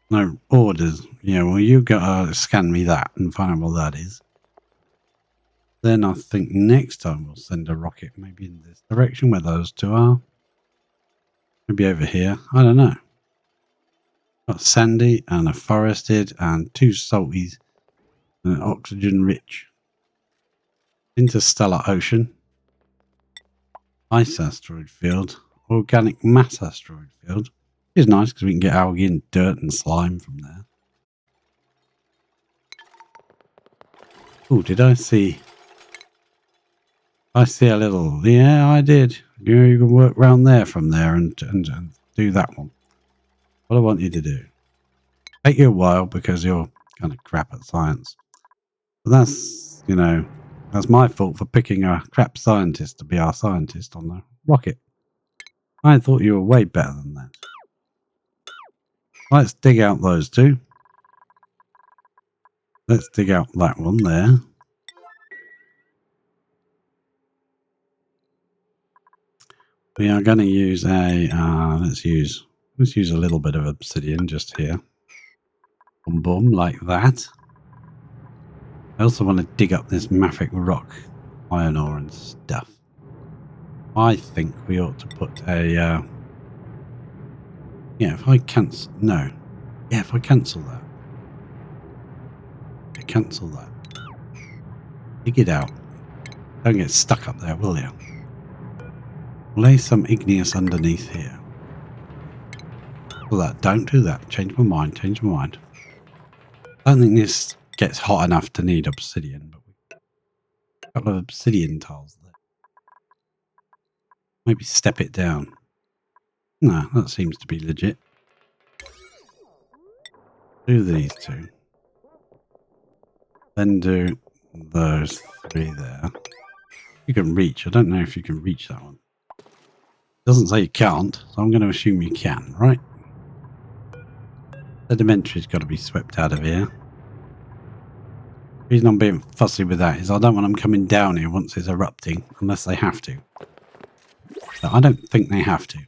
No orders. Yeah, well, you gotta scan me that and find out what that is. Then I think next time we'll send a rocket maybe in this direction where those two are. Maybe over here. I don't know. Got sandy and a forested and two salties and an oxygen rich. Interstellar ocean. Ice asteroid field. Organic mass asteroid field. It's nice because we can get algae and dirt and slime from there. Oh, did I see? I see a little. Yeah, I did. You know, you can work round there from there and do that one. What I want you to do. Take you a while because you're kind of crap at science. But that's, you know, that's my fault for picking a crap scientist to be our scientist on the rocket. I thought you were way better than that. Let's dig out those two. Let's dig out that one there. We are going to use a, let's use a little bit of obsidian just here. Boom, boom, like that. I also want to dig up this mafic rock, iron ore and stuff. I think we ought to put a, yeah, if I cancel, no. Yeah, if I cancel that. Cancel that. Dig it out. Don't get stuck up there, will you? Lay some igneous underneath here. Well, that, don't do that. Change my mind, change my mind. I don't think this gets hot enough to need obsidian, but we've got a couple of obsidian tiles there. Maybe step it down. No, that seems to be legit. Do these two. Then do those three there. You can reach. I don't know if you can reach that one. It doesn't say you can't, so I'm going to assume you can, right? Sedimentary's got to be swept out of here. The reason I'm being fussy with that is I don't want them coming down here once it's erupting, unless they have to. But I don't think they have to. I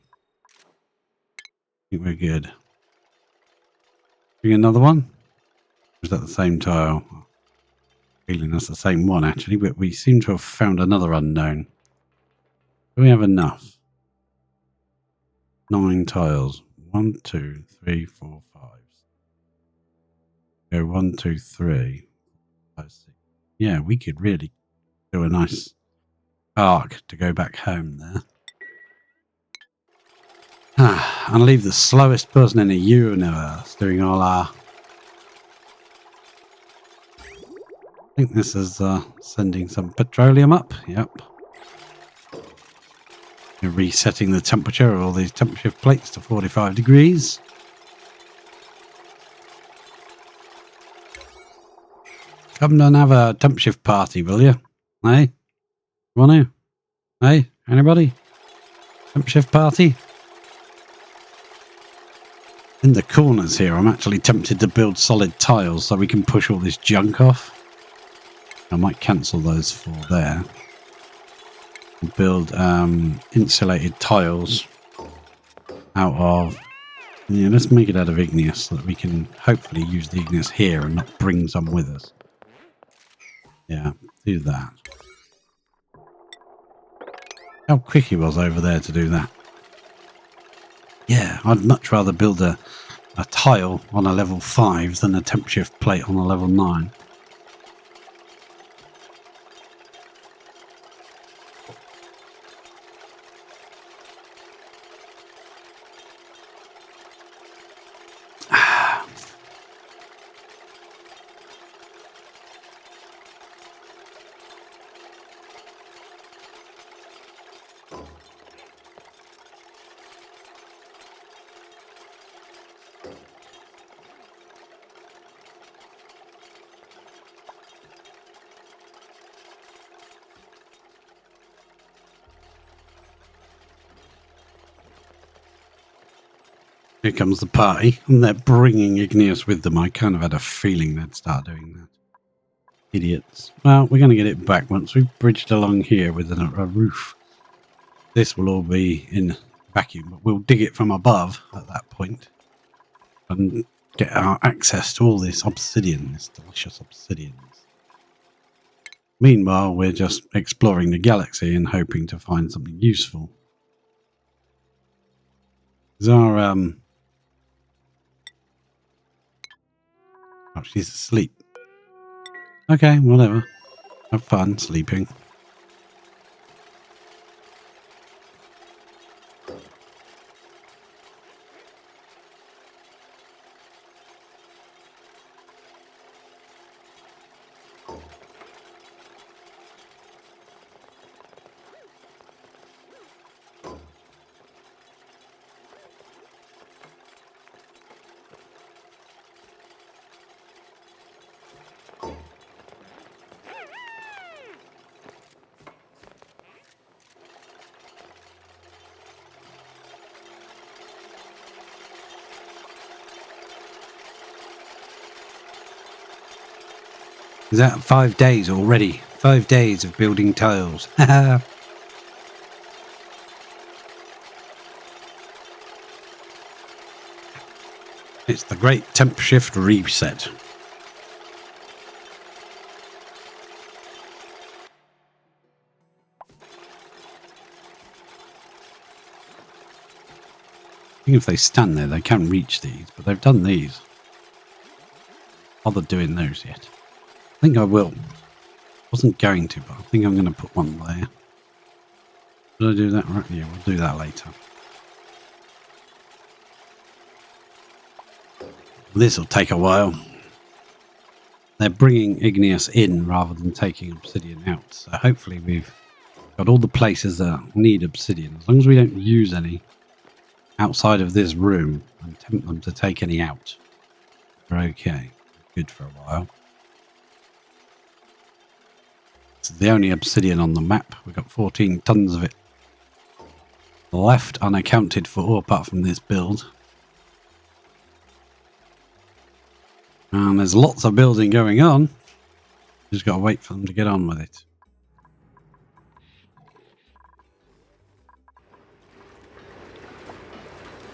think we're good. Doing another one? Or is that the same tile? Feeling that's the same one actually, but we seem to have found another unknown. Do we have enough? 9 tiles. 1, 2, 3, 4, 5. Go 1, 2, 3, 5, 6. Yeah, we could really do a nice arc to go back home there. And leave the slowest person in the universe doing all our... I think this is sending some petroleum up. Yep. We're resetting the temperature of all these temperature plates to 45 degrees. Come and have a temp shift party, will you? Hey? Want to? Hey? Anybody? Temp shift party? In the corners here, I'm actually tempted to build solid tiles so we can push all this junk off. I might cancel those 4 there. And build insulated tiles out of... Yeah, let's make it out of igneous so that we can hopefully use the igneous here and not bring some with us. Yeah, do that. How quick he was over there to do that. Yeah, I'd much rather build a tile on a level 5 than a temp shift plate on a level 9. Here comes the party, and they're bringing Igneous with them. I kind of had a feeling they'd start doing that. Idiots. Well, we're going to get it back once we've bridged along here with a roof. This will all be in vacuum, but we'll dig it from above at that point and get our access to all this obsidian, this delicious obsidian. Meanwhile, we're just exploring the galaxy and hoping to find something useful. Is our oh, she's asleep. Okay, whatever. Have fun sleeping. Is that 5 days already? 5 days of building tiles. It's the great temp shift reset. I think if they stand there, they can reach these, but they've done these. Bother doing those yet? I think I will. Wasn't going to, but I think I'm going to put one there. Did I do that right? Yeah, we'll do that later. This will take a while. They're bringing Igneous in rather than taking obsidian out. So hopefully we've got all the places that need obsidian. As long as we don't use any outside of this room and tempt them to take any out, we're okay. Good for a while. This is the only obsidian on the map. We've got 14 tons of it left unaccounted for, apart from this build. And there's lots of building going on. Just got to wait for them to get on with it.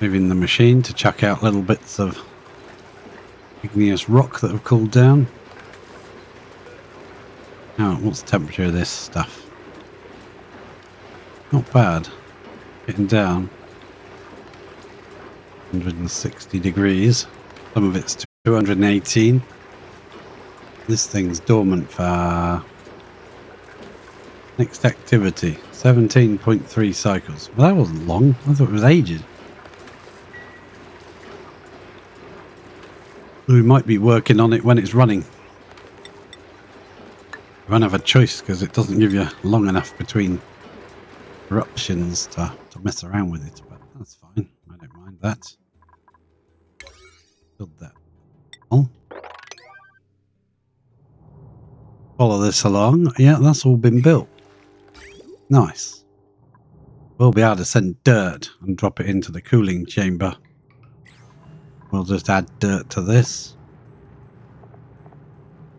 Moving the machine to chuck out little bits of igneous rock that have cooled down. Oh, what's the temperature of this stuff? Not bad. Getting down. 160 degrees. Some of it's 218. This thing's dormant for next activity. 17.3 cycles. Well, that wasn't long. I thought it was ages. We might be working on it when it's running. We won't have a choice because it doesn't give you long enough between eruptions to mess around with it, but that's fine. I don't mind that. Build that. Oh. Follow this along. Yeah, that's all been built. Nice. We'll be able to send dirt and drop it into the cooling chamber. We'll just add dirt to this.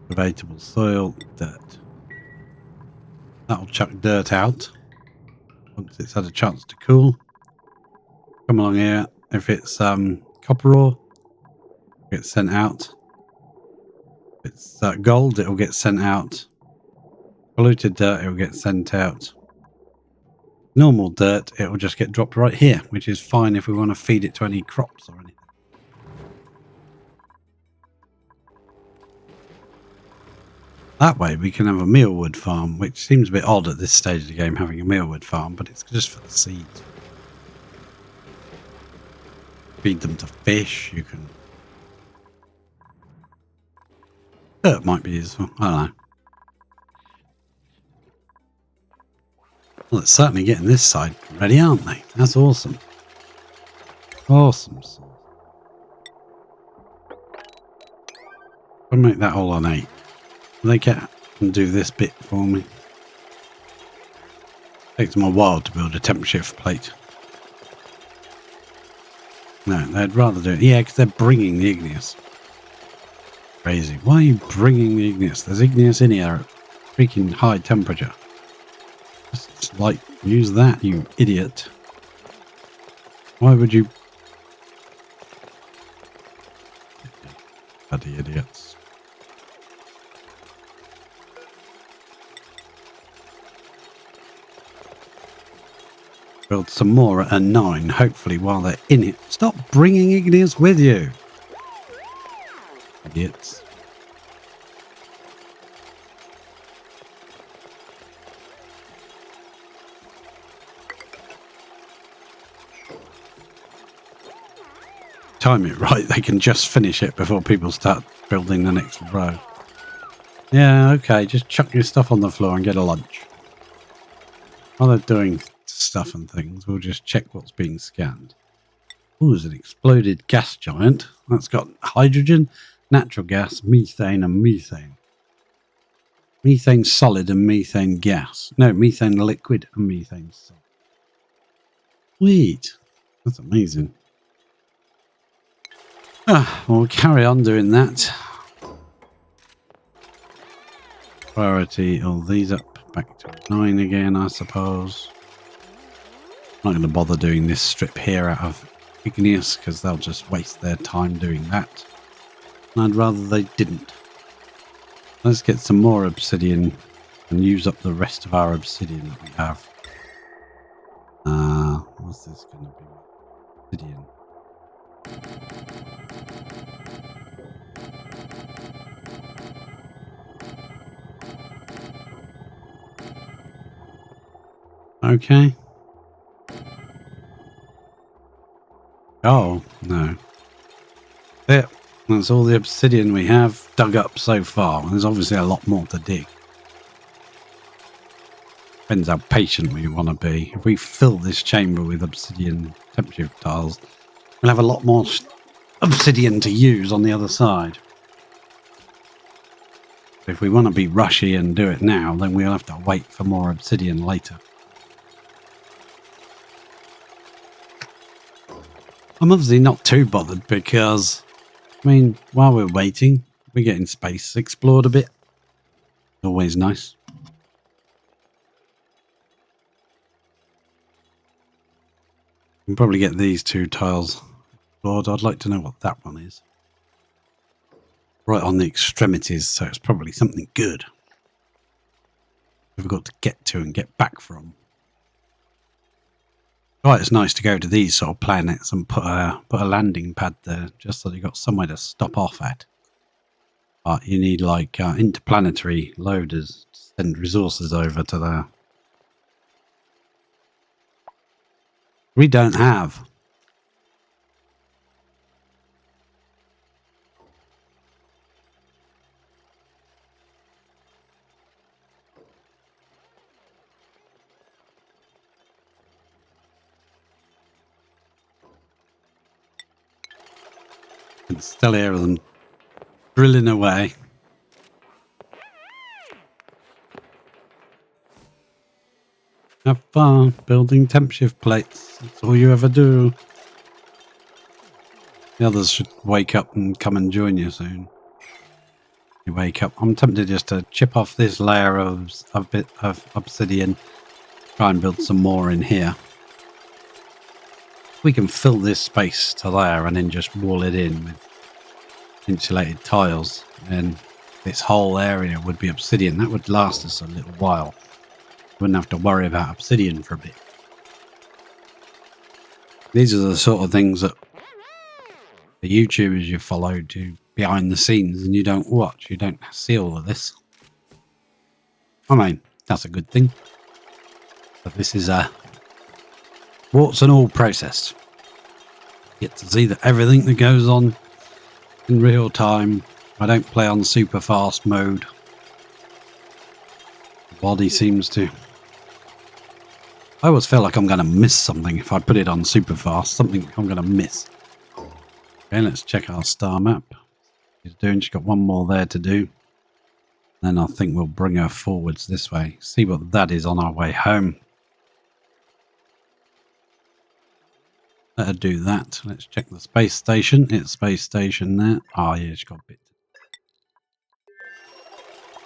Debatable soil, dirt. That'll chuck dirt out once it's had a chance to cool. Come along here. If it's copper ore, it gets sent out. If it's gold, it will get sent out. Polluted dirt, it will get sent out. Normal dirt, it will just get dropped right here, which is fine if we want to feed it to any crops or anything. That way we can have a mealwood farm, which seems a bit odd at this stage of the game having a mealwood farm, but it's just for the seeds. Feed them to fish, you can... Dirt might be useful, I don't know. Well, it's certainly getting this side ready, aren't they? That's awesome. Awesome. I'll make that all on 8. They can do this bit for me. Takes them a while to build a temp shift plate. No, they'd rather do it. Yeah, because they're bringing the igneous. Crazy. Why are you bringing the igneous? There's igneous in here at freaking high temperature. Just like, use that, you idiot. Why would you... Bloody idiots. Build some more at a 9, hopefully, while they're in it. Stop bringing igneous with you. Idiots. Time it right, they can just finish it before people start building the next row. Yeah, okay, just chuck your stuff on the floor and get a lunch. While they're doing stuff and things, we'll just check what's being scanned. Ooh, there's an exploded gas giant. That's got hydrogen, natural gas, methane and methane. Methane solid and methane gas. No, methane liquid and methane solid. Sweet. That's amazing. We'll carry on doing that. Priority all these up back to 9 again, I suppose. I'm not going to bother doing this strip here out of igneous because they'll just waste their time doing that. And I'd rather they didn't. Let's get some more obsidian and use up the rest of our obsidian that we have. What's this going to be? Obsidian. Okay. Oh, no. There. That's all the obsidian we have dug up so far. There's obviously a lot more to dig. Depends how patient we want to be. If we fill this chamber with obsidian temperature tiles, we'll have a lot more obsidian to use on the other side. If we want to be rushy and do it now, then we'll have to wait for more obsidian later. I'm obviously not too bothered because, I mean, while we're waiting, we're getting space explored a bit. Always nice. We can probably get these 2 tiles explored. I'd like to know what that one is. Right on the extremities, so it's probably something good. We've got to get to and get back from. Right, it's nice to go to these sort of planets and put a landing pad there, just so you've got somewhere to stop off at. But you need like interplanetary loaders to send resources over to there. We don't have. I can still hear them drilling away. Have fun building temp shift plates. That's all you ever do. The others should wake up and come and join you soon. You wake up. I'm tempted just to chip off this layer of a bit of obsidian. Try and build some more in here. We can fill this space to there and then just wall it in with insulated tiles. And this whole area would be obsidian. That would last us a little while. Wouldn't have to worry about obsidian for a bit. These are the sort of things that the YouTubers you follow do behind the scenes and you don't watch. You don't see all of this. I mean, that's a good thing. But this is a warts and all process. You get to see that everything that goes on in real time. I don't play on super fast mode. The body seems to... I always feel like I'm going to miss something if I put it on super fast. Something I'm going to miss. Okay, let's check our star map. She's doing. She's got one more there to do. Then I think we'll bring her forwards this way. See what that is on our way home. Let her do that. Let's check the space station. It's space station there. Oh, yeah, she's got a bit.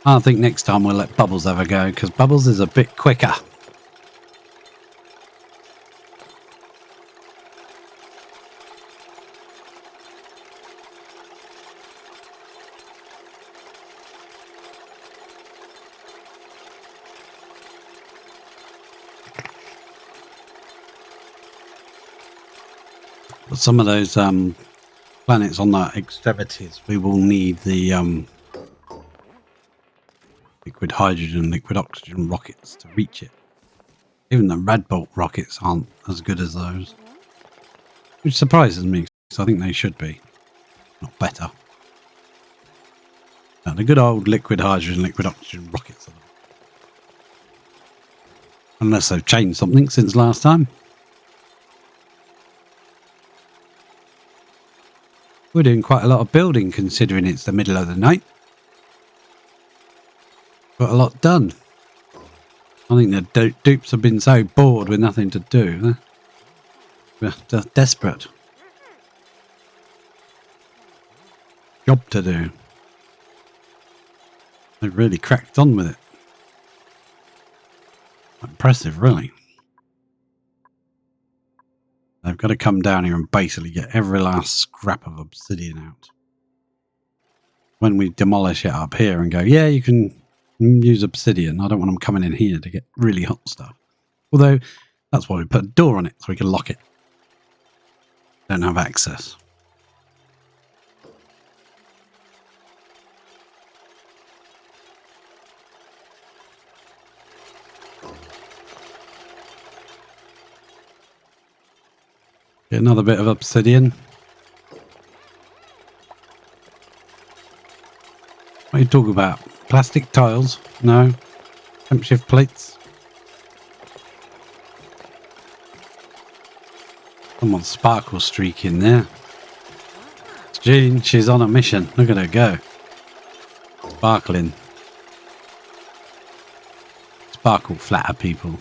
I think next time we'll let Bubbles have a go, because Bubbles is a bit quicker. But some of those planets on the extremities, we will need the liquid hydrogen, liquid oxygen rockets to reach it. Even the red bolt rockets aren't as good as those, which surprises me, because I think they should be, not better. Now, the good old liquid hydrogen, liquid oxygen rockets are them. Unless they've changed something since last time. We're doing quite a lot of building considering it's the middle of the night. Got a lot done. I think the dupes have been so bored with nothing to do. They're just desperate. Job to do. They've really cracked on with it. Impressive, really. They've got to come down here and basically get every last scrap of obsidian out. When we demolish it up here and go, yeah, you can use obsidian. I don't want them coming in here to get really hot stuff. Although, that's why we put a door on it, so we can lock it. Don't have access. Get another bit of obsidian. What are you talking about? Plastic tiles? No. Temp shift plates? Come on, sparkle streak in there. It's Jean, she's on a mission. Look at her go. Sparkling. Sparkle flatter people.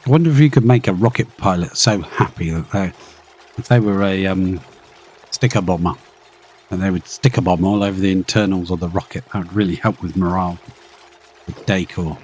I wonder if you could make a rocket pilot so happy that if they were a sticker bomber, and they would sticker bomb all over the internals of the rocket, that would really help with morale, with decor.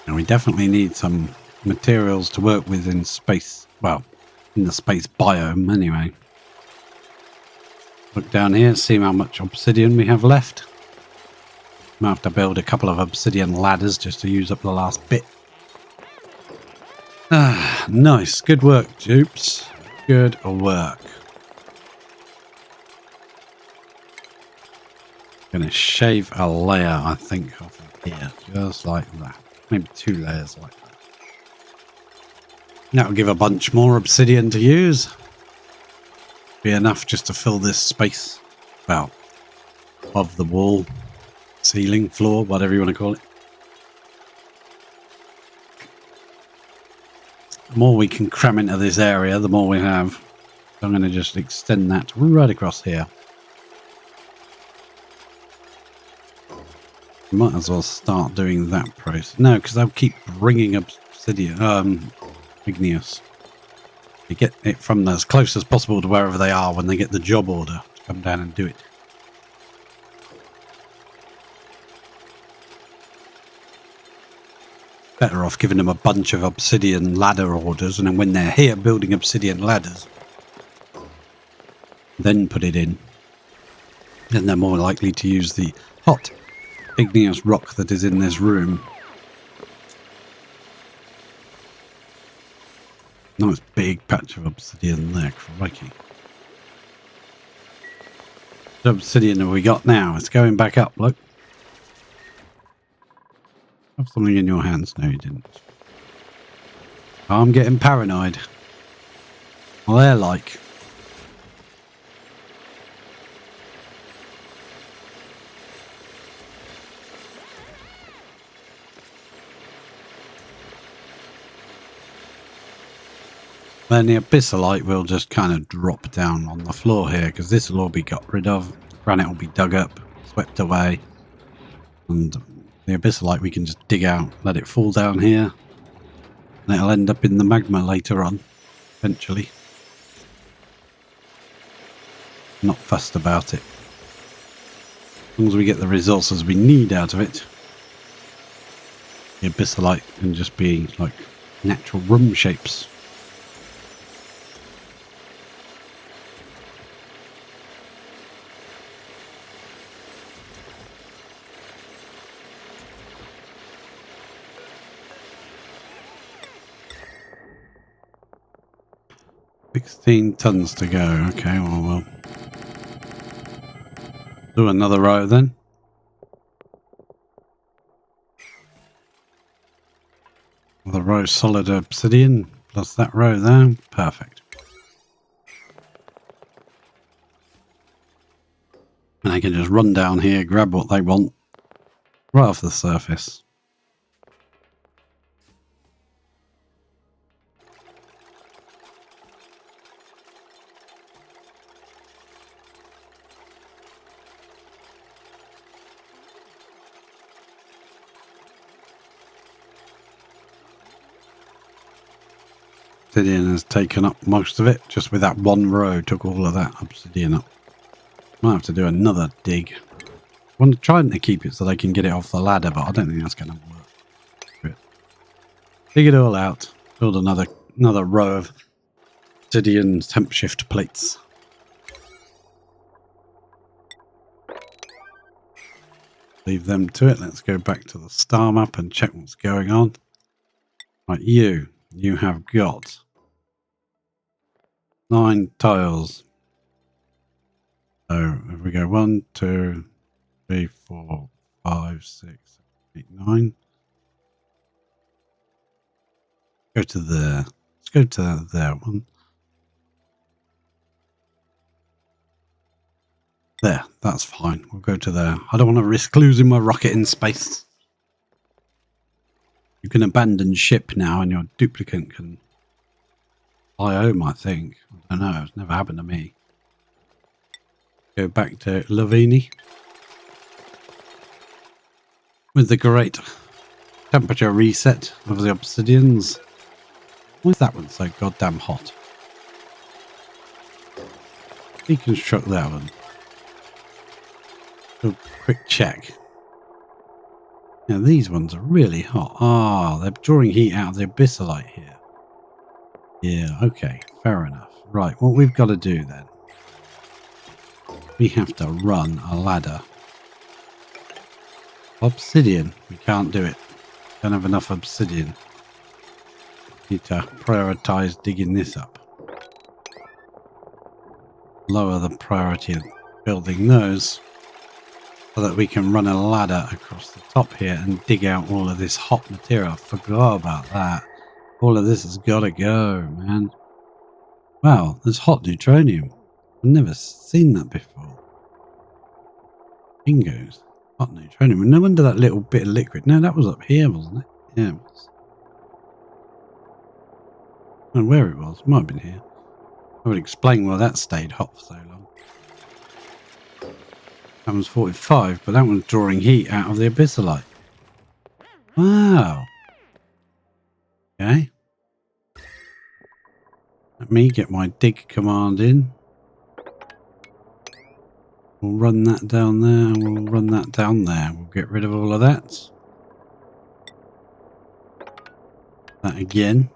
And we definitely need some materials to work with in space. Well, in the space biome anyway. Look down here, see how much obsidian we have left. Might have to build a couple of obsidian ladders just to use up the last bit. Ah, nice. Good work, dupes. Good work. Gonna shave a layer, I think, off of here, just like that. Maybe 2 layers like that. That'll give a bunch more obsidian to use. Be enough just to fill this space, well, of the wall, ceiling, floor, whatever you want to call it. The more we can cram into this area, the more we have. So I'm going to just extend that right across here. Might as well start doing that process. No, because they'll keep bringing obsidian, igneous. You get it from as close as possible to wherever they are when they get the job order to come down and do it. Better off giving them a bunch of obsidian ladder orders, and then when they're here building obsidian ladders, then put it in. Then they're more likely to use the hot igneous rock that is in this room. Nice big patch of obsidian there, crikey. What obsidian have we got now? It's going back up, look. Have something in your hands. No, you didn't. I'm getting paranoid. Well, they're like. Then the abyssalite will just kind of drop down on the floor here because this will all be got rid of. Granite will be dug up, swept away. And the abyssalite we can just dig out, let it fall down here. And it'll end up in the magma later on, eventually. Not fussed about it. As long as we get the resources we need out of it. The abyssalite can just be like natural room shapes. $16 tons to go. Okay, well, we'll do another row then. Another row solid obsidian plus that row there. Perfect. And I can just run down here, grab what they want right off the surface. Obsidian has taken up most of it. Just with that one row, took all of that obsidian up. Might have to do another dig. I'm trying to keep it so they can get it off the ladder, but I don't think that's going to work. Dig it all out. Build another row of obsidian temp shift plates. Leave them to it. Let's go back to the star map and check what's going on. Right, you have got 9 tiles. So if we go 1, 2, 3, 4, 5, 6, 8, 9. Go to there. Let's go to there one. There, that's fine. We'll go to there. I don't want to risk losing my rocket in space. You can abandon ship now and your duplicate can fly home, I think. I don't know. It's never happened to me. Go back to Lavini. With the great temperature reset of the obsidians. Why is that one so goddamn hot? Deconstruct that one. Do a quick check. Now these ones are really hot. Ah, they're drawing heat out of the abyssalite here. Yeah, okay, fair enough. Right, what we've got to do then. We have to run a ladder. Obsidian, we can't do it. Don't have enough obsidian. Need to prioritize digging this up. Lower the priority of building those so that we can run a ladder across the top here and dig out all of this hot material. I forgot about that. All of this has got to go, man. Wow, there's hot neutronium. I've never seen that before. Bingo's. Hot neutronium. No wonder that little bit of liquid. No, that was up here, wasn't it? Yeah, it was. I don't know where it was. It might have been here. I would explain why that stayed hot for so long. That one's 45, but that one's drawing heat out of the abyssalite. Wow. Okay. Let me get my dig command in. We'll run that down there, and we'll run that down there. We'll get rid of all of that. That again.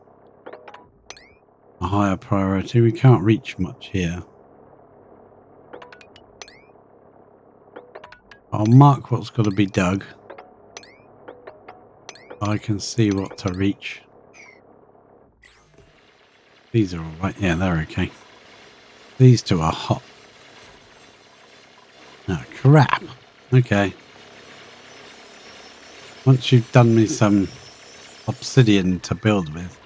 A higher priority. We can't reach much here. I'll mark what's got to be dug. I can see what to reach. These are all right. Yeah, they're okay. These two are hot. Oh, crap. Okay. Once you've done me some obsidian to build with,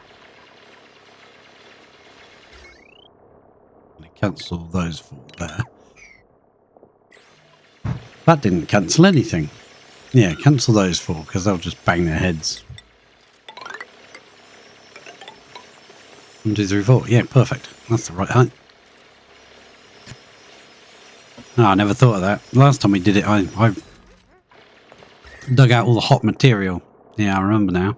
cancel those 4 there. That didn't cancel anything. Yeah, cancel those 4 because they'll just bang their heads. 1, 2, 3, 4. Yeah, perfect. That's the right height. Oh, I never thought of that. Last time we did it, I dug out all the hot material. Yeah, I remember now.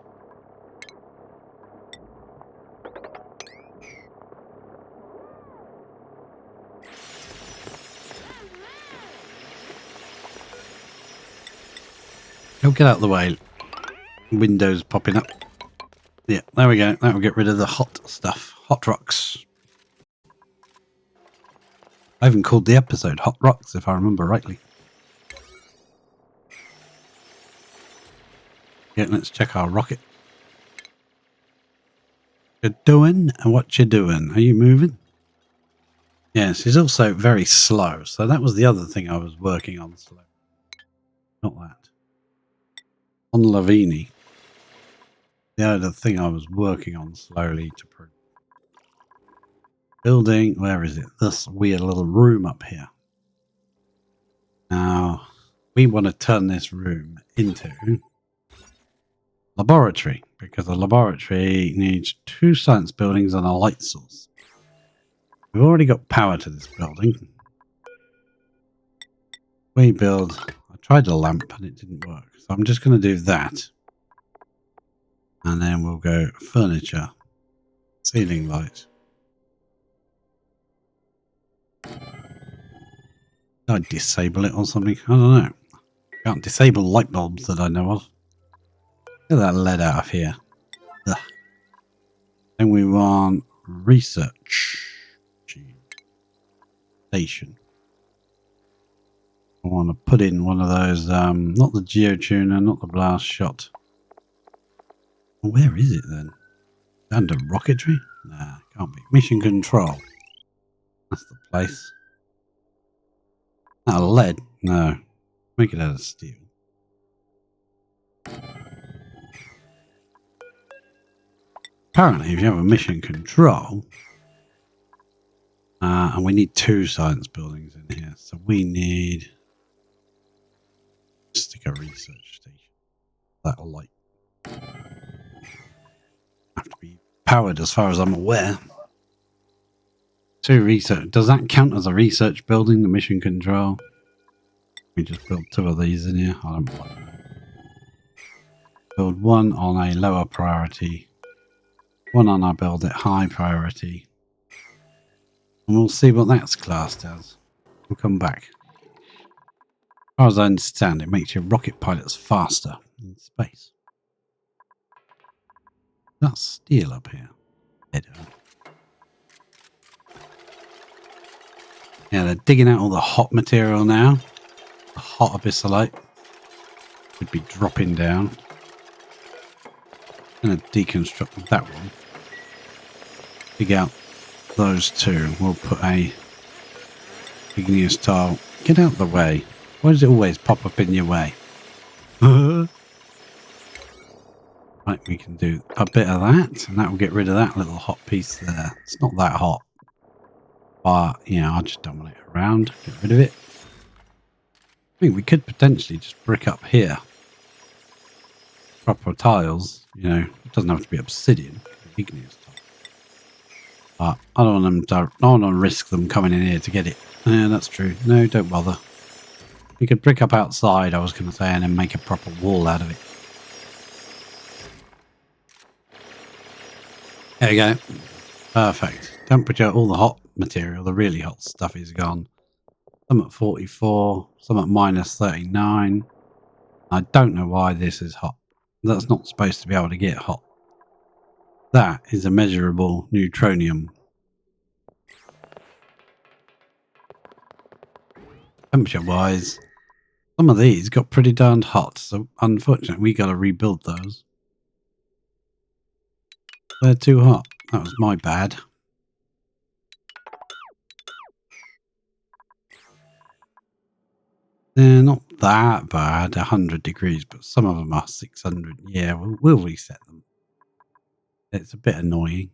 Oh, get out of the way. Windows popping up. Yeah, there we go. That will get rid of the hot stuff. Hot rocks. I even called the episode Hot Rocks, if I remember rightly. Yeah, let's check our rocket. You're doing? And what you doing? Are you moving? Yes, he's also very slow. So that was the other thing I was working on slow. Not that. On Lavini. The other thing I was working on slowly to prove. Building, where is it? This weird little room up here. Now, we want to turn this room into laboratory, because the laboratory needs 2 science buildings and a light source. We've already got power to this building. We build, I tried a lamp and it didn't work, so I'm just going to do that. And then we'll go furniture, ceiling light. Did I disable it or something? I don't know. Can't disable light bulbs that I know of. Get that lead out of here. Ugh. Then we want research station. I want to put in one of those, not the geotuner, not the blast shot. Where is it then? Under rocketry? Nah, can't be. Mission control. That's the place. Out of lead? No. Make it out of steel. Apparently, if you have a mission control, and we need 2 science buildings in here, so we need stick a research station. That'll light. Have to be powered as far as I'm aware. 2 research. Does that count as a research building, the mission control? We just build 2 of these in here. I don't know. Build 1 on a lower priority. 1 on our build at high priority. And we'll see what that's classed as. We'll come back. As far as I understand, it makes your rocket pilots faster in space. That's steel up here. Yeah, they're digging out all the hot material now. The hot abyssalite would be dropping down. I'm going to deconstruct that one. Dig out those 2. We'll put a igneous tile. Get out of the way. Why does it always pop up in your way? Right, we can do a bit of that, and that will get rid of that little hot piece there. It's not that hot, but you know, I just don't want it around. Get rid of it. I think we could potentially just brick up here. Proper tiles, you know, it doesn't have to be obsidian. Igneous tile. But I don't want them to. I don't want to risk them coming in here to get it. Yeah, that's true. No, don't bother. We could brick up outside, I was going to say, and then make a proper wall out of it. There we go. Perfect. Temperature, all the hot material, the really hot stuff is gone. Some at 44, some at minus 39. I don't know why this is hot. That's not supposed to be able to get hot. That is a measurable neutronium. Temperature-wise, some of these got pretty darned hot, so unfortunately we got to rebuild those. They're too hot. That was my bad. They're not that bad, 100 degrees, but some of them are 600. Yeah, we'll reset them. It's a bit annoying.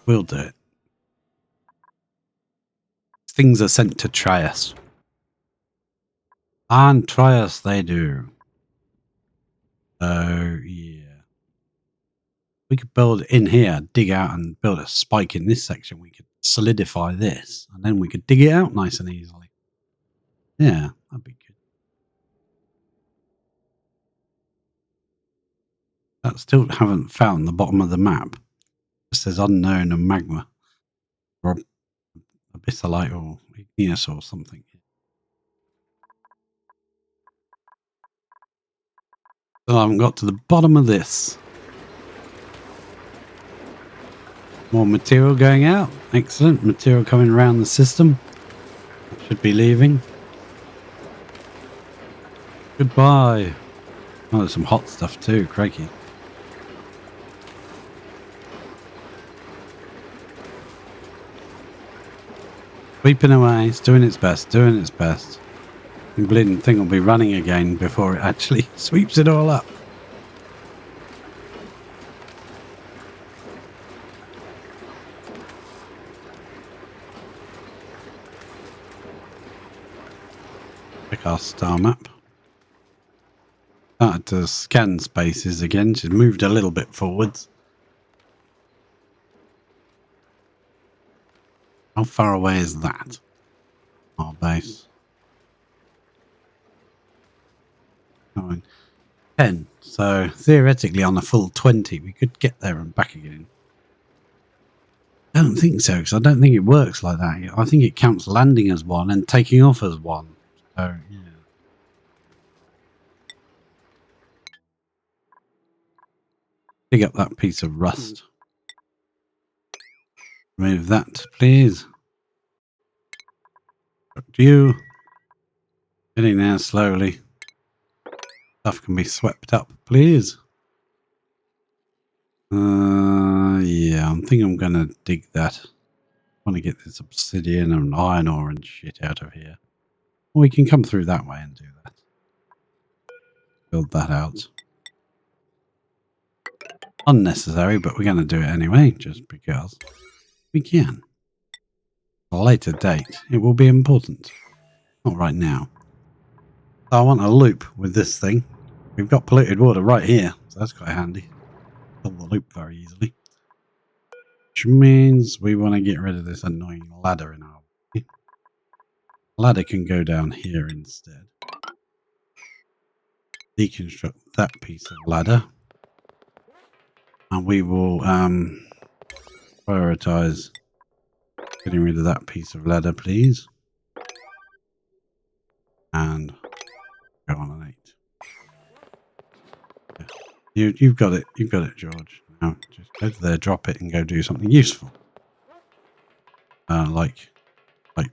We'll do it. things are sent to try us. And try us they do. So, yeah. We could build in here, dig out and build a spike in this section. We could solidify this, and then we could dig it out nice and easily. Yeah, that'd be good. I still haven't found the bottom of the map. It says unknown and magma. Or abyssalite or igneous or something. So I haven't got to the bottom of this. More material going out. Excellent. Material coming around the system. Should be leaving. Goodbye. Oh, there's some hot stuff too. Crikey. Sweeping away. It's doing its best. Doing its best. The bleeding thing will be running again before it actually sweeps it all up. Check our star map. Started to scan spaces again. She's moved a little bit forwards. How far away is that? Our base. 10. So theoretically on a full 20 we could get there and back again. I don't think so, because I don't think it works like that. I think it counts landing as one and taking off as one. So yeah. Dig up that piece of rust. Remove that, please. To you. Getting there slowly. Stuff can be swept up, please. Yeah, I think I'm gonna dig that. I want to get this obsidian and iron ore and shit out of here. Well, we can come through that way and do that. Build that out. Unnecessary, but we're going to do it anyway, just because we can. At a later date, it will be important. Not right now. So I want a loop with this thing. We've got polluted water right here, so that's quite handy. Fill the loop very easily. Which means we want to get rid of this annoying ladder in our way. Ladder can go down here instead. Deconstruct that piece of ladder. And we will prioritize getting rid of that piece of ladder, please. And go on an 8. Yeah. You've got it. You've got it, George. Now just go to there, drop it, and go do something useful. Like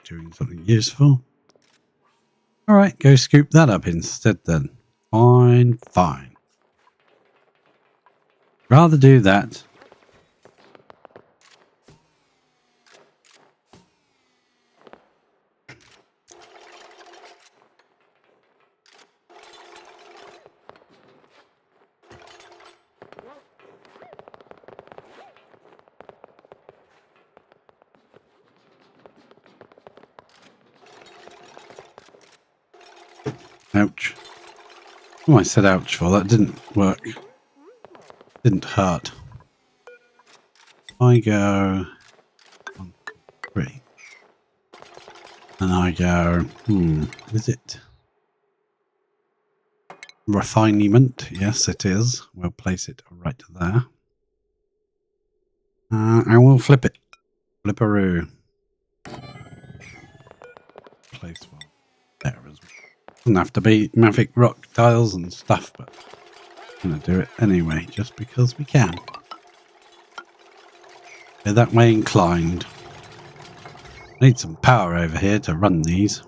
doing something useful. All right, go scoop that up instead then. Fine, fine. Rather do that. Ouch. Oh, I said ouch for that. Didn't work. Didn't hurt. I go 1, 3. And I go, is it refinement? Yes, it is. We'll place it right there. I will flip it. Flipperoo. Place one there as well. Doesn't have to be mafic rock tiles and stuff, but I'm going to do it anyway, just because we can. They're that way inclined. Need some power over here to run these.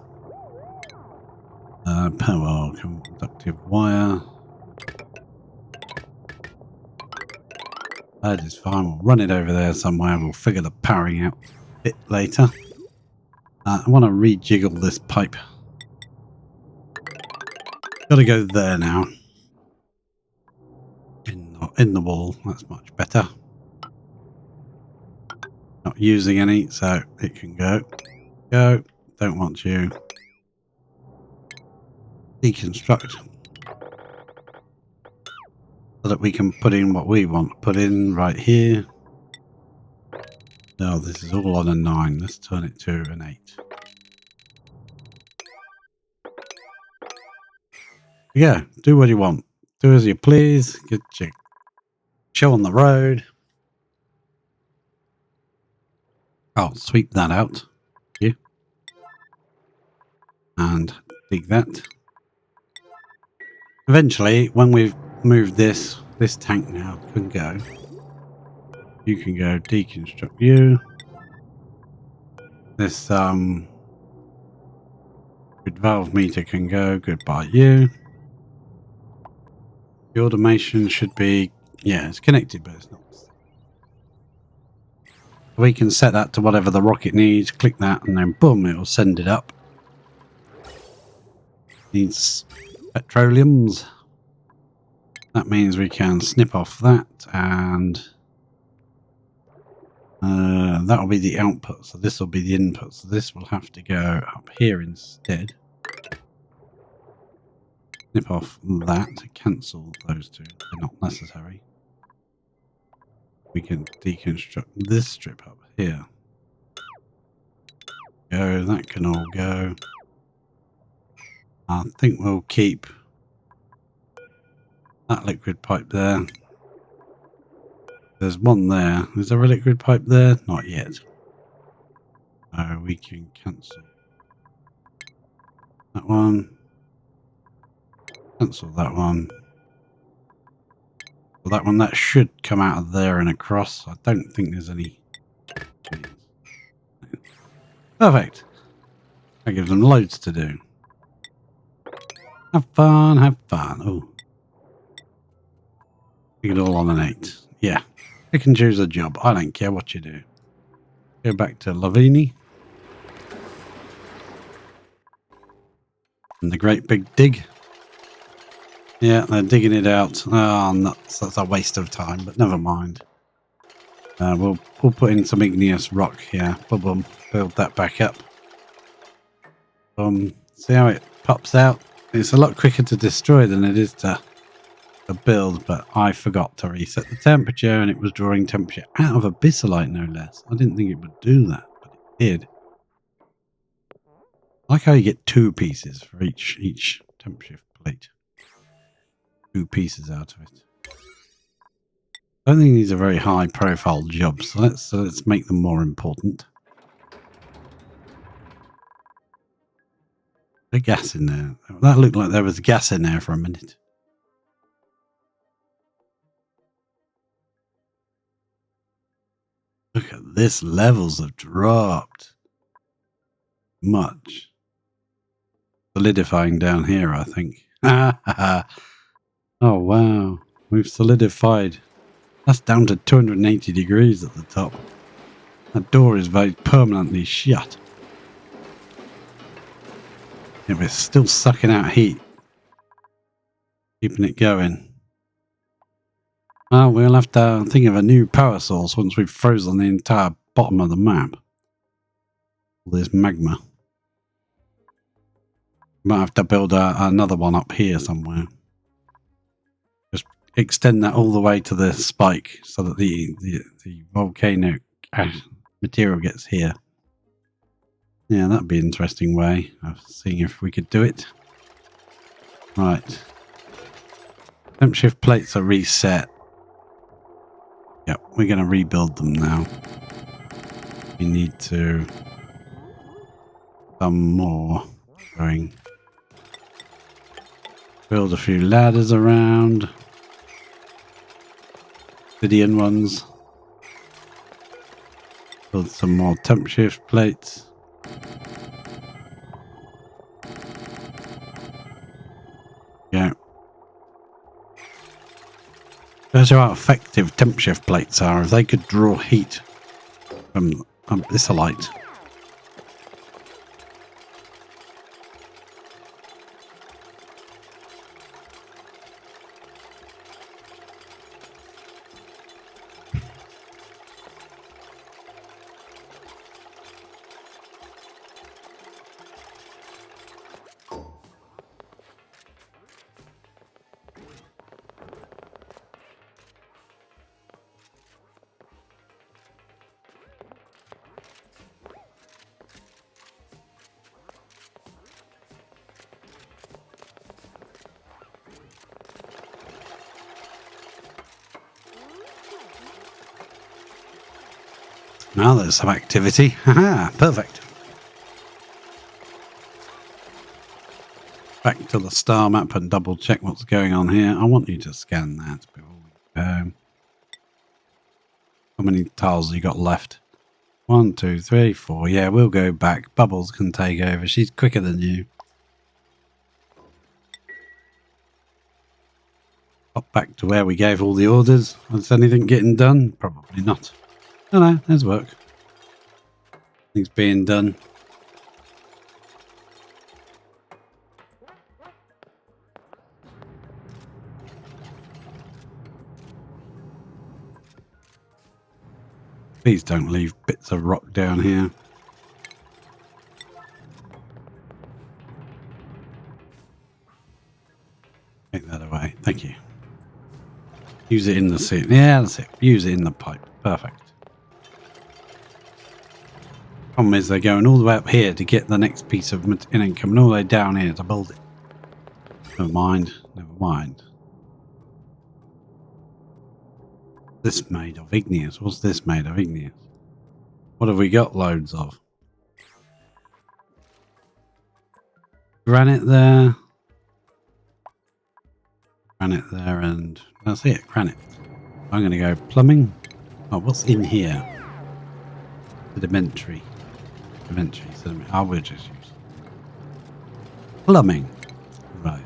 Power, conductive wire. That is fine. We'll run it over there somewhere. We'll figure the powering out a bit later. I want to rejiggle this pipe. Got to go there now. In the wall. That's much better. Not using any, so it can go. Go. Don't want you. Deconstruct. So that we can put in what we want to put in right here. No, this is all on a 9. Let's turn it to an 8. Yeah, do what you want. Do as you please. Get your show on the road. I'll sweep that out. Here. And dig that. Eventually, when we've moved this tank now can go. You can go deconstruct you. This good valve meter can go. Goodbye you. The automation should be, yeah, it's connected, but it's not. We can set that to whatever the rocket needs. Click that, and then boom, it will send it up. Needs petroleums. That means we can snip off that, and that will be the output. So this will be the input. So this will have to go up here instead. Snip off that to cancel those two. They're not necessary. We can deconstruct this strip up here. Go. That can all go. I think we'll keep that liquid pipe there. There's one there. Is there a liquid pipe there? Not yet. We can cancel that one. Cancel that one. Well, that one, that should come out of there and across. I don't think there's any. Perfect. That gives them loads to do. Have fun, have fun. Oh. Pick it all on an 8. Yeah. You can choose a job. I don't care what you do. Go back to Lavini. And the great big dig. Yeah, they're digging it out. Oh, nuts. That's a waste of time, but never mind. We'll put in some igneous rock here. Boom, boom. Build that back up. See how it pops out? It's a lot quicker to destroy than it is to build, but I forgot to reset the temperature, and it was drawing temperature out of abyssalite, no less. I didn't think it would do that, but it did. I like how you get 2 pieces for each temperature plate. 2 pieces out of it. I don't think these are very high profile jobs, so let's make them more important. There's gas in there. That looked like there was gas in there for a minute. Look at this, levels have dropped much. Solidifying down here, I think. Oh wow, we've solidified. That's down to 280 degrees at the top. That door is very permanently shut. It was still sucking out heat, keeping it going. Well, we'll have to think of a new power source once we've frozen the entire bottom of the map. All this magma. Might have to build another one up here somewhere. Just extend that all the way to the spike so that the volcanic ash material gets here. Yeah, that'd be an interesting way of seeing if we could do it. Right. Temp shift plates are reset. Yep, we're going to rebuild them now. We need to some more going. Build a few ladders around. Obsidian ones. Build some more temp shift plates. Yeah. Shows how effective temp shift plates are. If they could draw heat from abyssalite. Now there's some activity. Haha, perfect. Back to the star map and double check what's going on here. I want you to scan that before we go. How many tiles have you got left? 1, 2, 3, 4. Yeah, we'll go back. Bubbles can take over. She's quicker than you. Pop back to where we gave all the orders. Is anything getting done? Probably not. Oh no, there's work. Things being done. Please don't leave bits of rock down here. Take that away. Thank you. Use it in the seat. Yeah, that's it. Use it in the pipe. Perfect. Problem is they're going all the way up here to get the next piece of material and coming all the way down here to build it. Never mind. Never mind. This made of igneous. What's this made of igneous? What have we got loads of? Granite there. Granite there, and that's it. Granite. I'm going to go plumbing. Oh, what's in here? Sedimentary. Sedimentary. Sedimentary. I will just use plumbing. Right.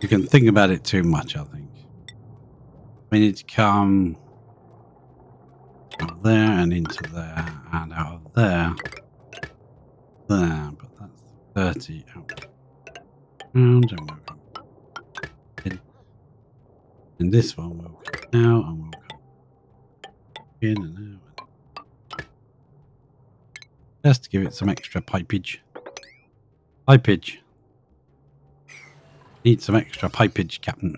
You can think about it too much, I think. We need to come out of there and into there and out of there. There, but that's 30 out. Round and we'll come in. And this one will come out and we'll come in and out. Just to give it some extra pipage. Pipage. Need some extra pipage, Captain.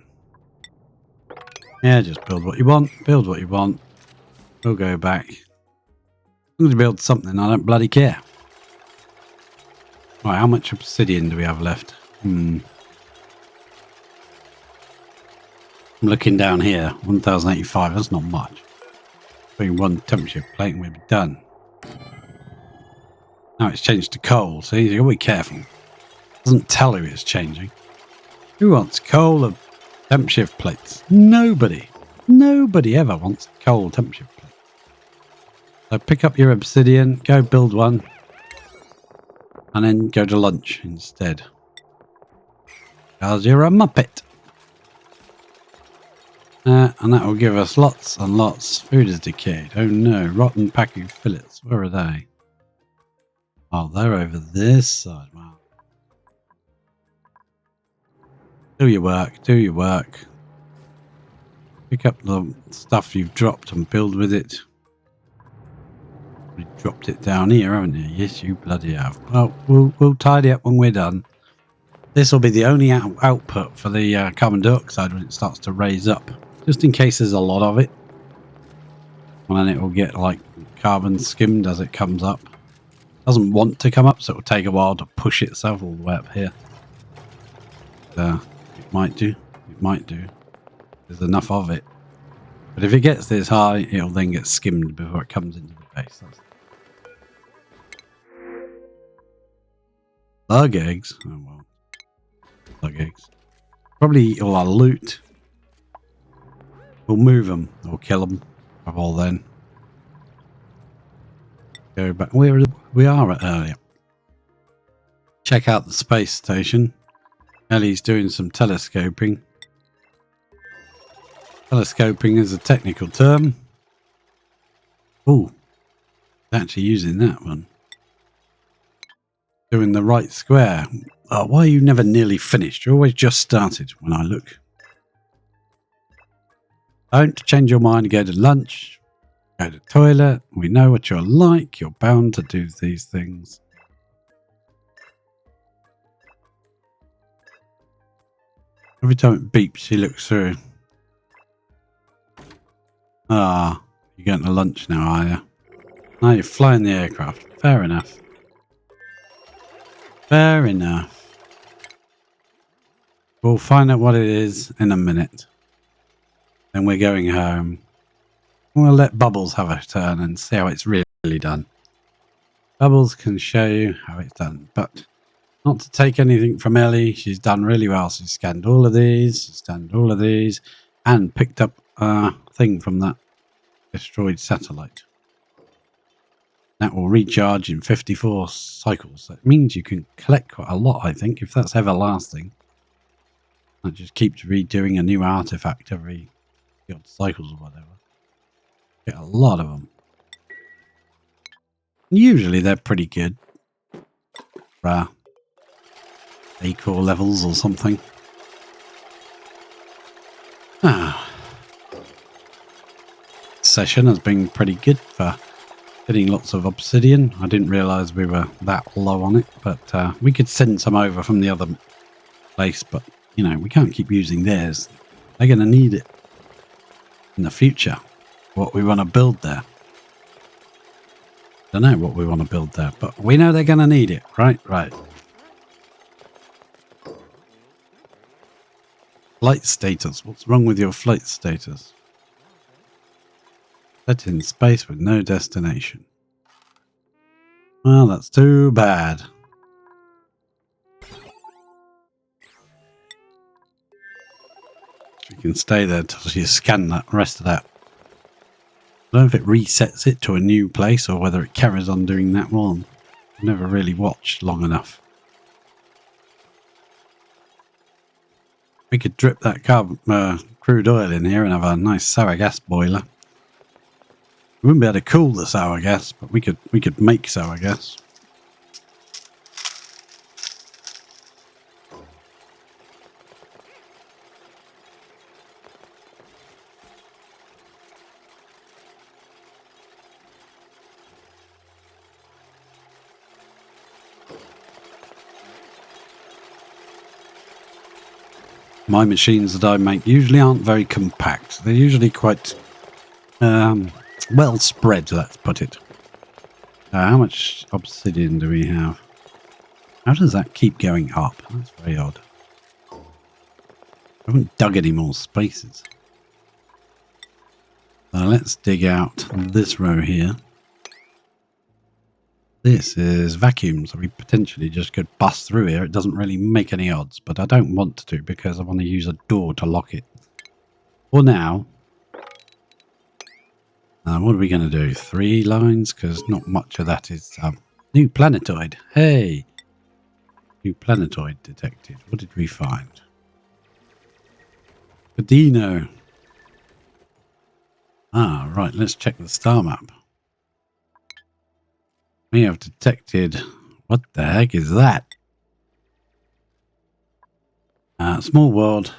Yeah, just build what you want. Build what you want. We'll go back. I'm going to build something. I don't bloody care. Right, how much obsidian do we have left? I'm looking down here. 1085. That's not much. Putting one temperature plate and we'll be done. Now it's changed to coal. So you've got to be careful. It doesn't tell you it's changing. Who wants coal or temp shift plates? Nobody. Nobody ever wants coal temp shift plates. So pick up your obsidian, go build one, and then go to lunch instead. Because you're a muppet. And that will give us lots and lots. Food is decayed. Oh no, rotten packing fillets. Where are they? Oh, they're over this side. Wow. Do your work, do your work. Pick up the stuff you've dropped and build with it. You dropped it down here, haven't you? Yes, you bloody have. Well, we'll tidy up when we're done. This will be the only output for the carbon dioxide when it starts to raise up. Just in case there's a lot of it. And then it will get like carbon skimmed as it comes up. It doesn't want to come up, so it will take a while to push itself all the way up here. It might do. It might do. There's enough of it. But if it gets this high, it'll then get skimmed before it comes into the base. Slug eggs? Oh well. Slug eggs. Probably eat all our loot. We'll move them or kill them. All then. Go back where we are at earlier. Check out the space station. Ellie's doing some telescoping. Telescoping is a technical term. Oh, actually using that one. Doing the right square. Oh, why are you never nearly finished? You're always just started when I look. Don't change your mind and go to lunch. Go to the toilet. We know what you're like. You're bound to do these things. Every time it beeps, she looks through. Ah, you're going to lunch now, are you? No, you're flying the aircraft. Fair enough. Fair enough. We'll find out what it is in a minute. Then we're going home. We'll let Bubbles have a turn and see how it's really done. Bubbles can show you how it's done, but not to take anything from Ellie. She's done really well. She's scanned all of these, and picked up a thing from that destroyed satellite. That will recharge in 54 cycles. That means you can collect quite a lot, I think, if that's everlasting. That just keeps redoing a new artifact every odd cycles or whatever. Get a lot of them. Usually they're pretty good. A-core levels or something. Session has been pretty good for getting lots of obsidian. I didn't realise we were that low on it, but we could send some over from the other place, but you know, we can't keep using theirs. They're going to need it in the future. What we want to build there. Don't know what we want to build there, but we know they're going to need it, right? Right. Flight status. What's wrong with your flight status? Set in space with no destination. Well, that's too bad. You can stay there till you scan that rest of that. I don't know if it resets it to a new place or whether it carries on doing that one. I've never really watched long enough. We could drip that crude oil in here and have a nice sour gas boiler. We wouldn't be able to cool the sour gas, but we could make sour gas. My machines that I make usually aren't very compact. They're usually quite well spread, let's put it. How much obsidian do we have? How does that keep going up? That's very odd. I haven't dug any more spaces. So let's dig out this row here. This is vacuum, so we potentially just could bust through here. It doesn't really make any odds, but I don't want to because I want to use a door to lock it. For now, what are we going to do? 3 lines? Because not much of that is... new planetoid. Hey! New planetoid detected. What did we find? Cadino. Ah, right. Let's check the star map. We have detected... What the heck is that? Small world.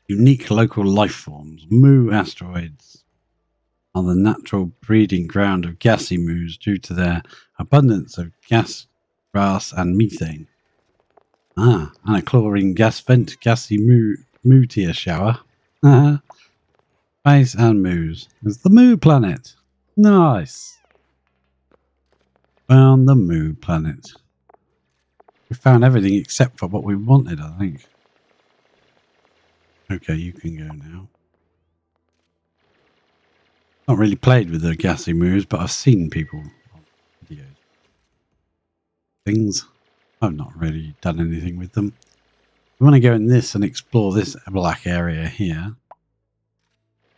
Unique local life forms. Moo asteroids are the natural breeding ground of gassy moos due to their abundance of gas, grass, and methane. And a chlorine gas vent, gassy moo tear shower. Space and moos. It's the Moo planet. Nice. Found the Moo planet. We found everything except for what we wanted, I think. Okay, you can go now. Not really played with the gassy moos, but I've seen people on videos. Things. I've not really done anything with them. We want to go in this and explore this black area here.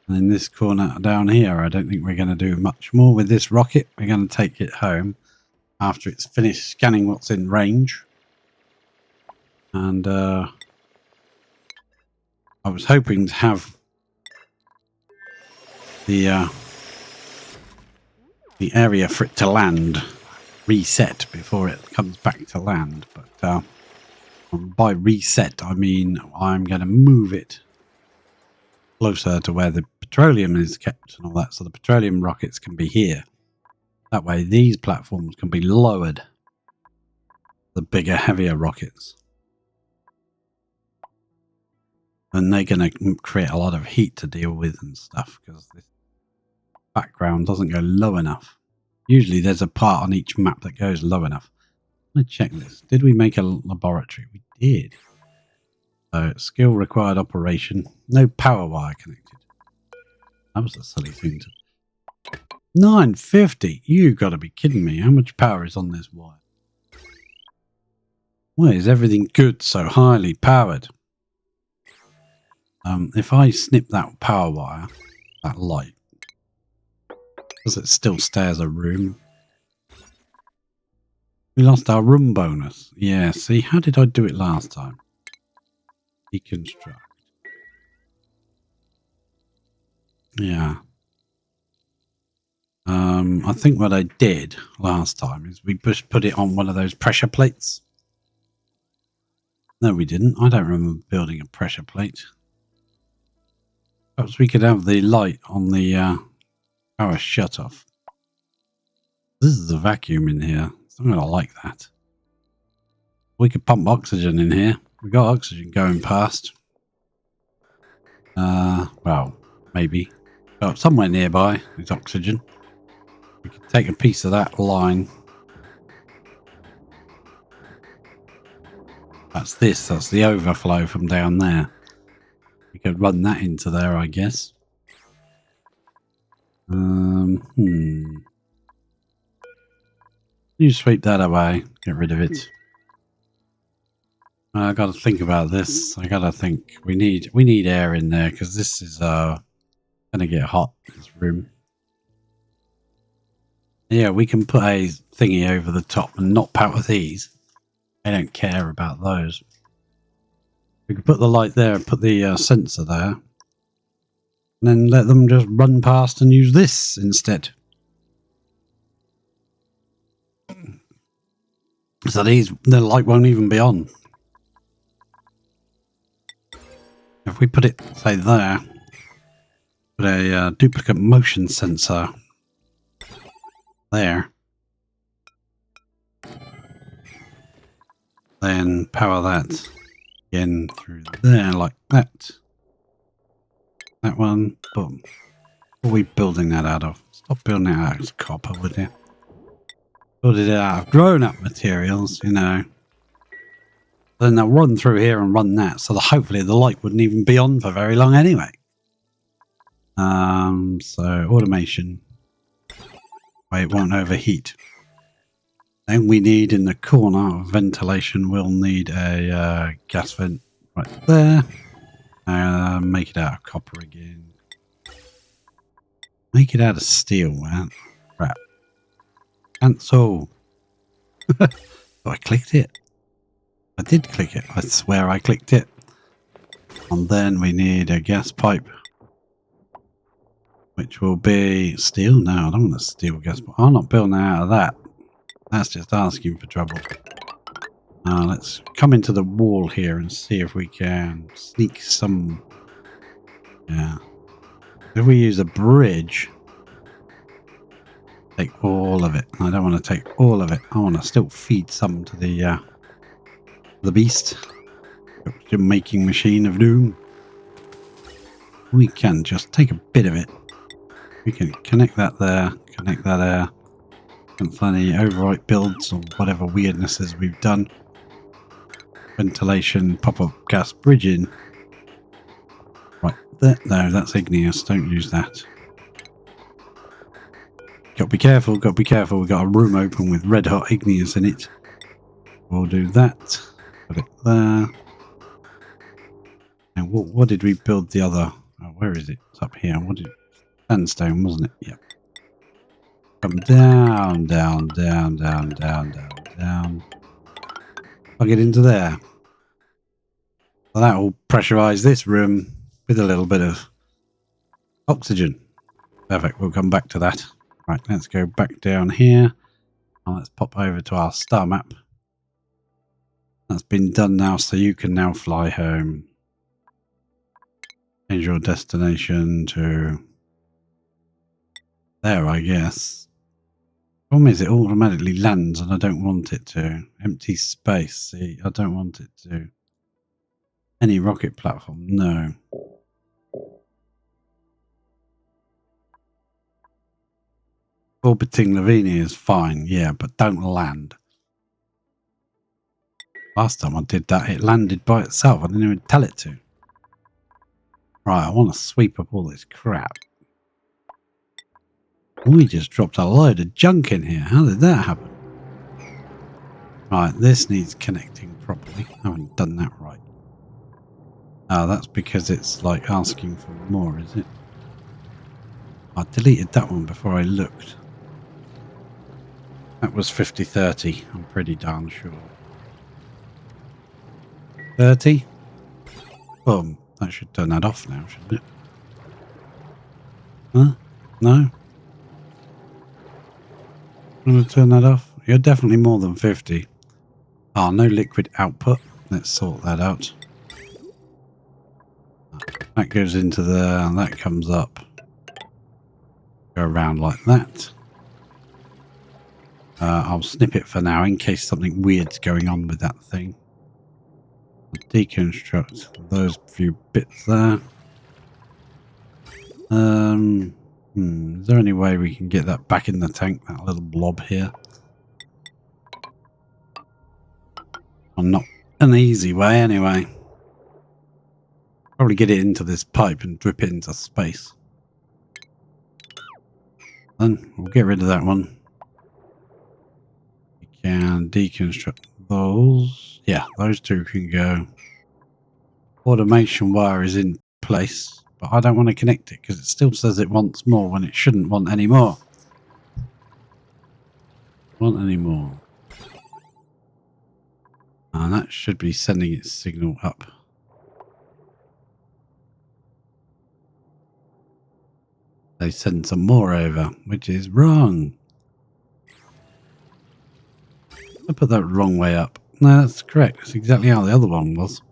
And in this corner down here, I don't think we're going to do much more with this rocket. We're going to take it home after it's finished scanning what's in range. And I was hoping to have the area for it to land reset before it comes back to land. But by reset, I mean I'm going to move it closer to where the petroleum is kept and all that, so the petroleum rockets can be here. That way these platforms can be lowered. The bigger, heavier rockets. And they're going to create a lot of heat to deal with and stuff, because this background doesn't go low enough. Usually there's a part on each map that goes low enough. Let me check this. Did we make a laboratory? We did. So, skill required operation. No power wire connected. That was a silly thing to... $9.50. You got to be kidding me. How much power is on this wire? Why is everything good so highly powered? If I snip that power wire, that light, does it still stay as a room? We lost our room bonus. Yeah, see, how did I do it last time? Deconstruct. Yeah. I think what I did last time is we just put it on one of those pressure plates. No, we didn't. I don't remember building a pressure plate. Perhaps we could have the light on the power shut off. This is a vacuum in here. I'm going to like that. We could pump oxygen in here. We got oxygen going past. Well, maybe. Oh, somewhere nearby is oxygen. We could take a piece of that line. That's this. That's the overflow from down there. We could run that into there, I guess. You sweep that away. Get rid of it. I got to think about this. I got to think. We need air in there because this is gonna get hot. This room. Yeah, we can put a thingy over the top and not power these. I don't care about those. We could put the light there, put the sensor there, and then let them just run past and use this instead. So the light won't even be on. If we put it, say, there, put a duplicate motion sensor there, then power that again through there like that. That one, boom. What are we building that out of? Stop building it out of copper, would you? Build it out of grown-up materials, you know. Then they'll run through here and run that, so hopefully the light wouldn't even be on for very long anyway. So automation. Wait, it won't overheat. Then we need in the corner of ventilation, we'll need a gas vent right there. Make it out of copper again. Make it out of steel, man. Crap. Cancel. Oh, I clicked it. I did click it. I swear I clicked it. And then we need a gas pipe. Which will be steel. No, I don't want a steel gas pipe. I'm not building out of that. That's just asking for trouble. Let's come into the wall here and see if we can sneak some. Yeah. If we use a bridge, take all of it. I don't want to take all of it. I want to still feed some to the beast. The making machine of doom. We can just take a bit of it. We can connect that there, connect that there. And find any overwrite builds or whatever weirdnesses we've done. Ventilation, pop-up gas bridging. Right there. No, that's igneous. Don't use that. Got to be careful. Got to be careful. We've got a room open with red hot igneous in it. We'll do that. Put it there. And what did we build the other? Oh, where is it? It's up here. What did sandstone, wasn't it? Yep. Come down, down, down, down, down, down, down. I'll get into there. So that will pressurize this room with a little bit of oxygen. Perfect. We'll come back to that. Right, let's go back down here. And let's pop over to our star map. That's been done now, so you can now fly home. Change your destination to there, I guess. Problem is, it automatically lands, and I don't want it to. Empty space. See, I don't want it to. Any rocket platform? No. Orbiting Lavinia is fine, yeah, but don't land. Last time I did that, it landed by itself. I didn't even tell it to. Right, I want to sweep up all this crap. We just dropped a load of junk in here. How did that happen? Right, this needs connecting properly. I haven't done that right. Oh, that's because it's like asking for more, is it? I deleted that one before I looked. That was 50/30. I'm pretty darn sure. 30? Boom. That should turn that off now, shouldn't it? Huh? No? I'm going to turn that off. You're definitely more than 50. Oh, no liquid output. Let's sort that out. That goes into there, and that comes up. Go around like that. I'll snip it for now in case something weird's going on with that thing. Deconstruct those few bits there. Is there any way we can get that back in the tank, that little blob here? Well, not an easy way anyway. Probably get it into this pipe and drip it into space. Then we'll get rid of that one. We can deconstruct those. Yeah, those two can go. Automation wire is in place, but I don't want to connect it because it still says it wants more when it shouldn't want any more. Want any more? And that should be sending its signal up. They send some more over, which is wrong. I put that wrong way up. No, that's correct. That's exactly how the other one was.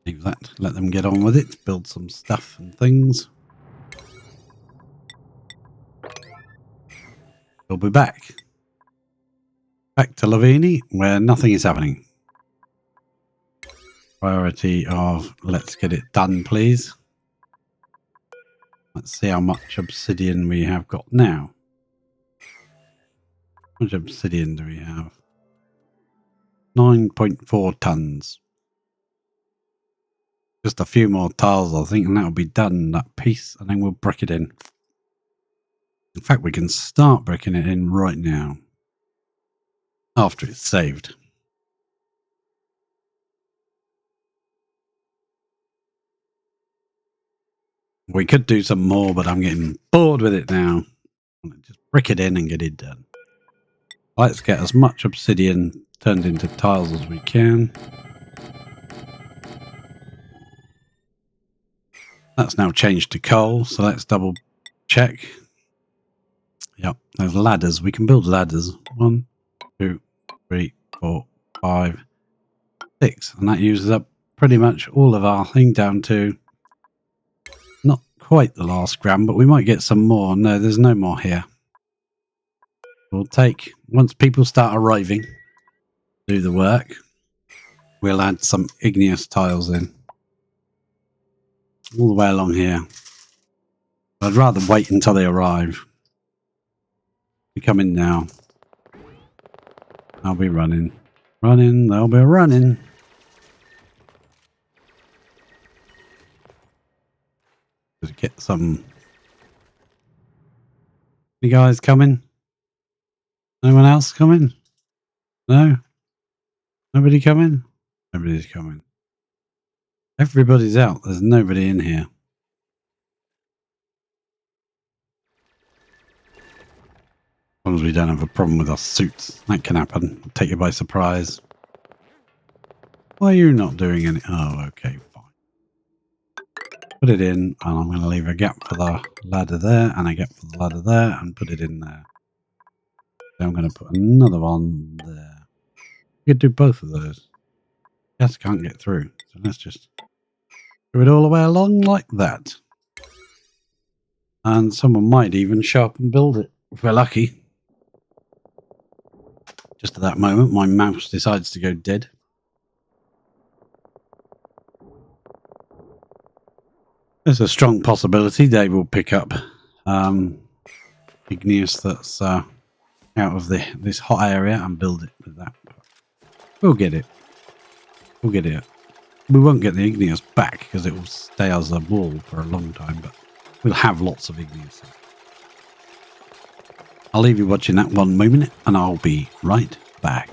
Leave that. Let them get on with it. Build some stuff and things. We'll be back. Back to Lavini, where nothing is happening. Priority of let's get it done, please. Let's see how much obsidian we have got now. How much obsidian do we have? 9.4 tons. Just a few more tiles, I think, and that'll be done, that piece, and then we'll brick it in. In fact, we can start bricking it in right now. After it's saved. We could do some more, but I'm getting bored with it now. Just brick it in and get it done. Let's get as much obsidian turned into tiles as we can. That's now changed to coal, so let's double check. Yep, there's ladders. We can build ladders. 1, 2, 3, 4, 5, 6. And that uses up pretty much all of our thing down to not quite the last gram, but we might get some more. No, there's no more here. We'll take, once people start arriving, do the work, we'll add some igneous tiles in. All the way along here. I'd rather wait until they arrive. They come in now. I'll be running. Running, they'll be running. Just get some. You guys coming? Anyone else coming? No? Nobody coming? Nobody's coming. Everybody's out. There's nobody in here. As long as we don't have a problem with our suits. That can happen. Take you by surprise. Why are you not doing any? Oh, okay, fine. Put it in, and I'm going to leave a gap for the ladder there, and a gap for the ladder there, and put it in there. Then I'm going to put another one there. You could do both of those. Just can't get through. So let's just do it all the way along like that. And someone might even show up and build it, if we're lucky. Just at that moment, my mouse decides to go dead. There's a strong possibility they will pick up igneous that's out of this hot area and build it with that. We'll get it. We'll get it. We won't get the igneous back because it will stay as a wall for a long time, but we'll have lots of igneous. I'll leave you watching that one moment and I'll be right back.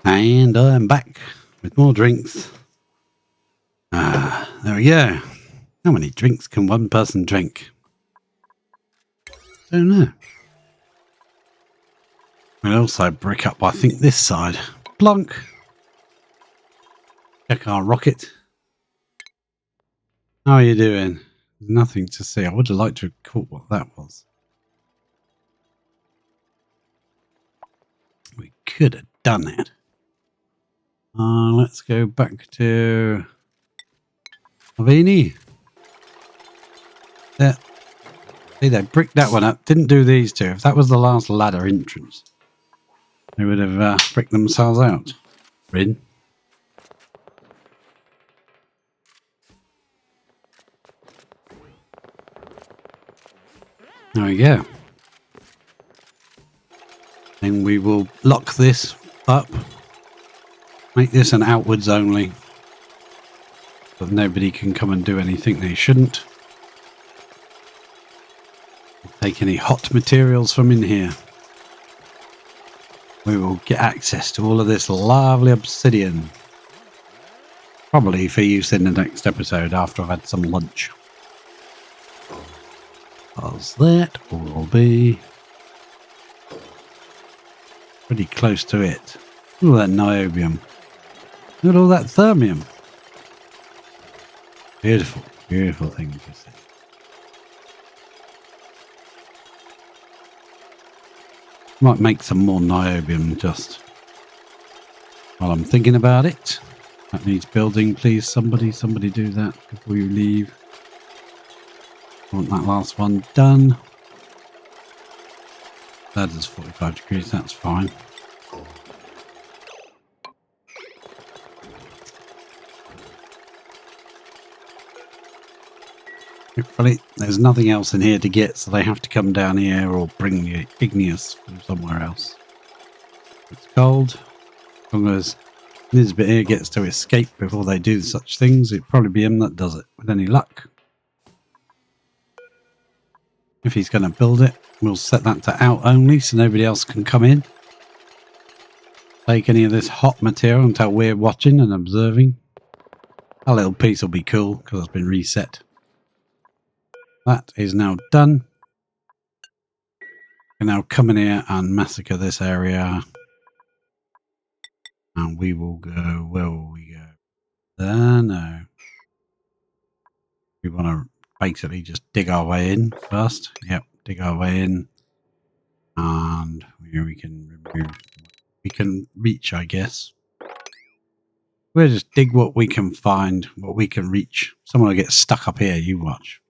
And I'm back with more drinks. There we go. How many drinks can one person drink? Don't know. We'll also brick up, I think, this side. Plonk. Check our rocket. How are you doing? Nothing to see. I would have liked to have caught what that was. We could have done it. Let's go back to Avini. There. See, they bricked that one up. Didn't do these two. If that was the last ladder entrance, they would have bricked themselves out. Rin. There we go. Then we will lock this up. Make this an outwards only. So nobody can come and do anything they shouldn't. Take any hot materials from in here. We will get access to all of this lovely obsidian. Probably for use in the next episode after I've had some lunch. Because that will be pretty close to it. Look at that niobium. Look at all that thermium. Beautiful, beautiful thing to see. Might make some more niobium just while I'm thinking about it. That needs building, please. Somebody do that before you leave. I want that last one done. That is 45 degrees, that's fine. Hopefully, there's nothing else in here to get, so they have to come down here or bring the igneous from somewhere else. It's cold. As long as this bit here gets to escape before they do such things, it'd probably be him that does it, with any luck. If he's going to build it, we'll set that to out only, so nobody else can come in. Take any of this hot material until we're watching and observing. Our little piece will be cool because it's been reset. That is now done. We can now come in here and massacre this area. And we will go, where will we go? There, no. We want to basically just dig our way in first. Yep, dig our way in. And here we can remove, we can reach, I guess. We'll just dig what we can find, what we can reach. Someone will get stuck up here, you watch.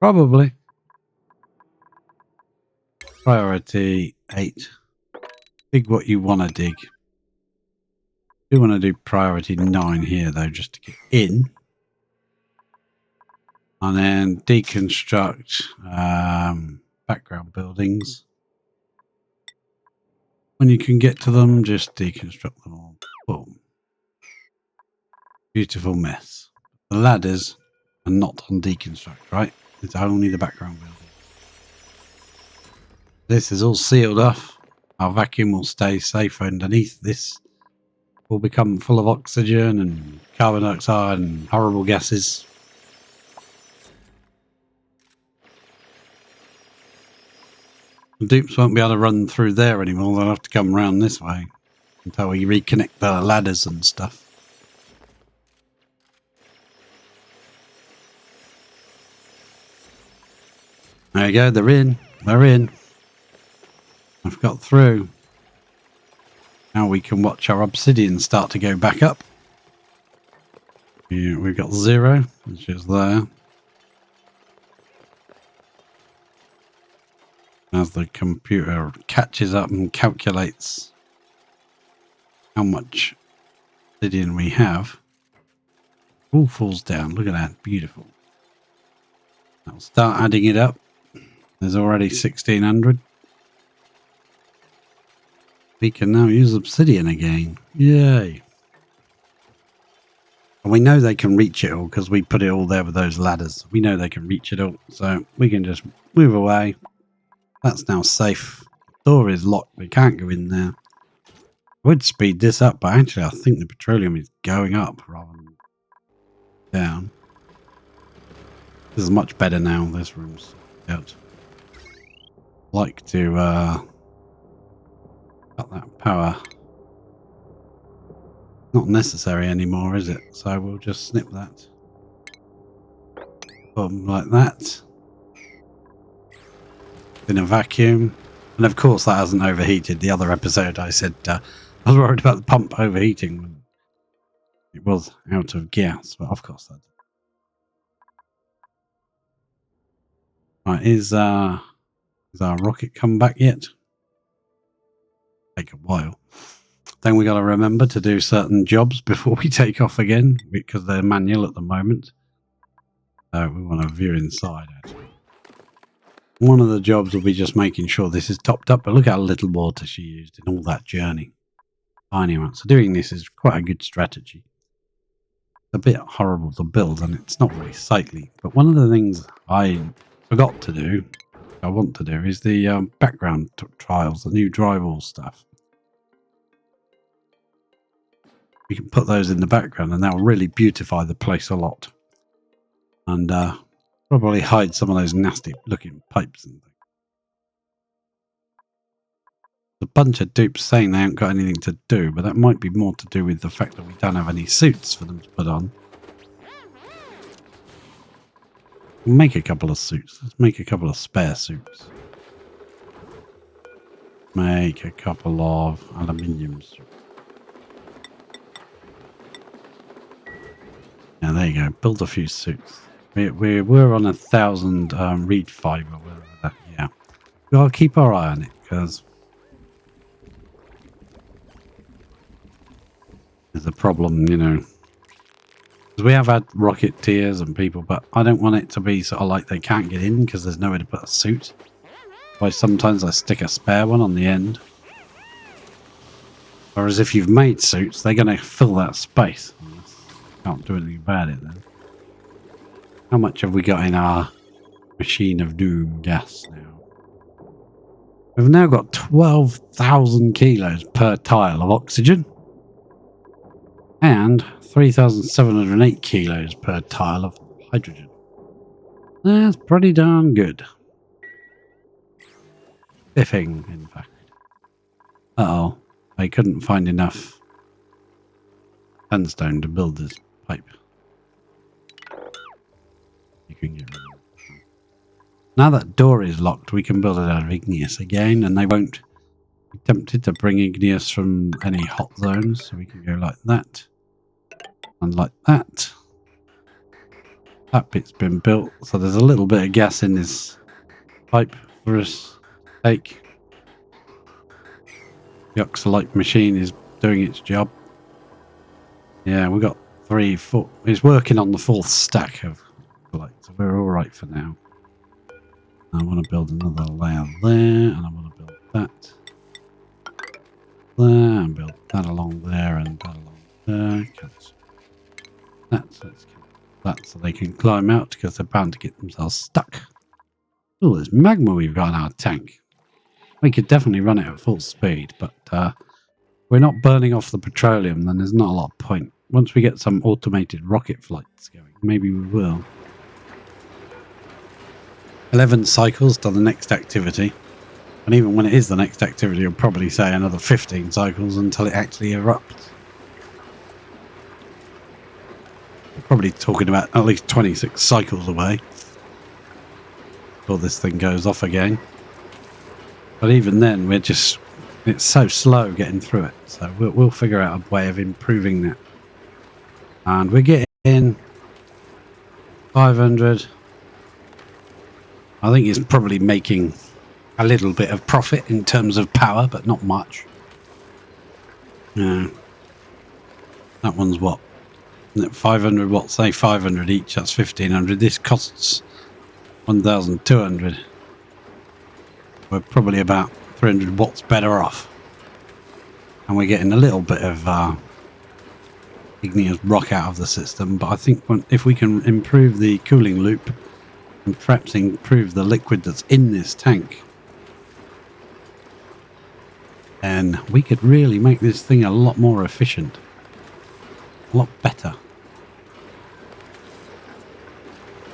Probably. Priority 8. Dig what you want to dig. Do want to do priority 9 here, though, just to get in. And then deconstruct background buildings. When you can get to them, just deconstruct them all. Boom. Beautiful mess. The ladders are not on deconstruct, right? It's only the background building. This is all sealed off. Our vacuum will stay safe underneath. This will become full of oxygen and carbon dioxide and horrible gases. The dupes won't be able to run through there anymore. They'll have to come around this way until we reconnect the ladders and stuff. There you go. They're in. They're in. I've got through. Now we can watch our obsidian start to go back up. Yeah, we've got 0, which is there. As the computer catches up and calculates how much obsidian we have. All falls down. Look at that. Beautiful. I'll start adding it up. There's already 1600. We can now use obsidian again. Yay. And we know they can reach it all because we put it all there with those ladders. We know they can reach it all. So we can just move away. That's now safe. The door is locked. We can't go in there. I would speed this up, but actually I think the petroleum is going up rather than down. This is much better now. This room's out. Like to cut that power. Not necessary anymore, is it? So we'll just snip that. Boom, like that. In a vacuum. And of course that hasn't overheated. The other episode I said I was worried about the pump overheating when it was out of gas, but of course that did. Right, is our rocket come back yet? Take a while. Then we got to remember to do certain jobs before we take off again because they're manual at the moment. So we want to view inside actually. One of the jobs will be just making sure this is topped up, but look how little water she used in all that journey. Tiny amount. So doing this is quite a good strategy. It's a bit horrible to build and it's not very sightly. But one of the things I forgot to do, I want to do, is the background trials, the new drywall stuff. We can put those in the background and that will really beautify the place a lot. And probably hide some of those nasty looking pipes and things. A bunch of dupes saying they haven't got anything to do, but that might be more to do with the fact that we don't have any suits for them to put on. We'll make a couple of suits. Let's make a couple of spare suits. Make a couple of aluminium suits. Yeah, there you go. Build a few suits. We're on 1,000 reed fiber. Yeah, we gotta keep our eye on it because there's a problem, you know. Because we have had rocketeers and people, but I don't want it to be sort of like they can't get in because there's nowhere to put a suit. Why sometimes I stick a spare one on the end. Whereas if you've made suits, they're going to fill that space. Can't do anything about it then. How much have we got in our machine of doom gas now? We've now got 12,000 kilos per tile of oxygen and 3,708 kilos per tile of hydrogen. That's pretty darn good. Biffing, in fact. Uh-oh. I couldn't find enough sandstone to build this pipe. You can get rid of it. Now that door is locked, we can build it out of igneous again, and they won't be tempted to bring igneous from any hot zones. So we can go like that, and like that. That bit's been built, so there's a little bit of gas in this pipe for us to take. The oxalite machine is doing its job. Yeah, we got 3, 4. It's working on the 4th stack of oxalite, so we're all right for now. I want to build another layer there, and I want to build that there, and build that along there, and that along there. That's that so they can climb out because they're bound to get themselves stuck. Oh, there's magma we've got in our tank. We could definitely run it at full speed, but we're not burning off the petroleum, then there's not a lot of point. Once we get some automated rocket flights going, maybe we will. 11 cycles to the next activity. And even when it is the next activity, you'll probably say another 15 cycles until it actually erupts. We're probably talking about at least 26 cycles away before this thing goes off again. But even then, it's so slow getting through it. So we'll figure out a way of improving that. And we're getting 500. I think it's probably making a little bit of profit in terms of power, but not much. Yeah. That one's what? 500 watts, say 500 each, that's 1,500. This costs 1,200. We're probably about 300 watts better off. And we're getting a little bit of igneous rock out of the system, but I think if we can improve the cooling loop and perhaps improve the liquid that's in this tank, then we could really make this thing a lot more efficient. A lot better.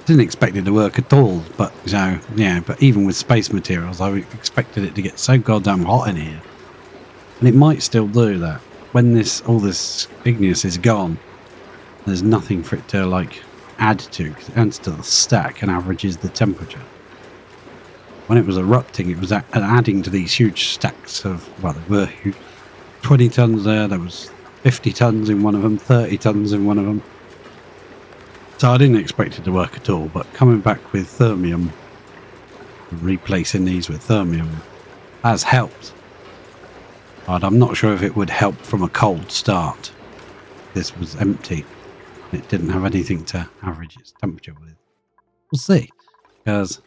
Didn't expect it to work at all, but so yeah, but even with space materials, I expected it to get so goddamn hot in here. And it might still do that. When all this igneous is gone, there's nothing for it to like add to, because it adds to the stack and averages the temperature. When it was erupting, it was adding to these huge stacks of, well, there were huge, 20 tons there was 50 tons in one of them, 30 tons in one of them. So I didn't expect it to work at all, but coming back with thermium, replacing these with thermium, has helped. But I'm not sure if it would help from a cold start. This was empty. It didn't have anything to average its temperature with. We'll see, because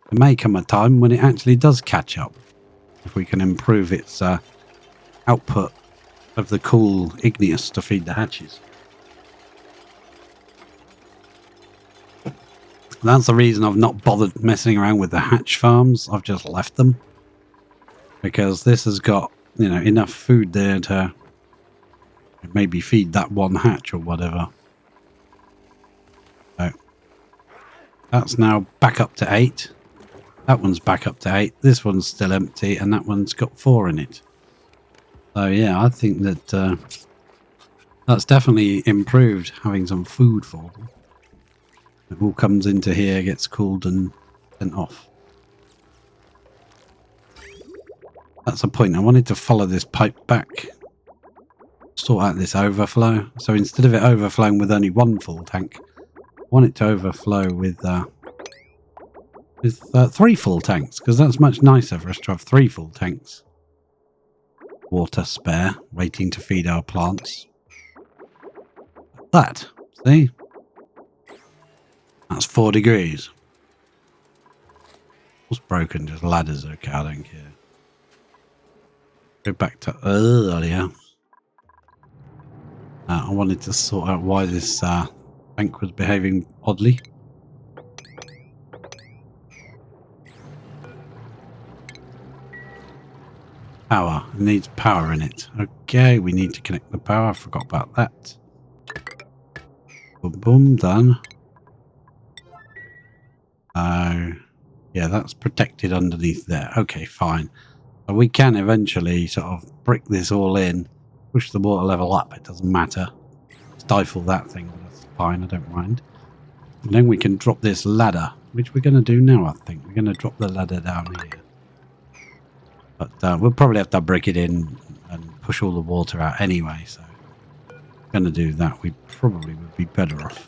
there may come a time when it actually does catch up, if we can improve its output of the cool igneous to feed the hatches. That's the reason I've not bothered messing around with the hatch farms. I've just left them, because this has got, enough food there to maybe feed that one hatch or whatever. So that's now back up to 8. That one's back up to 8. This one's still empty, and that one's got 4 in it. So yeah, I think that that's definitely improved, having some food for them. It all comes into here, gets cooled and sent off. That's the point. I wanted to follow this pipe back, sort out this overflow. So instead of it overflowing with only one full tank, I want it to overflow with 3 full tanks, because that's much nicer for us to have 3 full tanks. Water spare, waiting to feed our plants. That. See? That's 4 degrees. What's broken? Just ladders. Okay, I don't care. Go back to earlier. I wanted to sort out why this bank was behaving oddly. Power. It needs power in it. Okay, we need to connect the power. I forgot about that. Boom, boom, done. Yeah, that's protected underneath there. Okay, fine. So we can eventually sort of brick this all in, push the water level up. It doesn't matter. Stifle that thing. That's fine. I don't mind. And then we can drop this ladder, which we're going to do now, I think. We're going to drop the ladder down here. But we'll probably have to brick it in and push all the water out anyway. So going to do that. We probably would be better off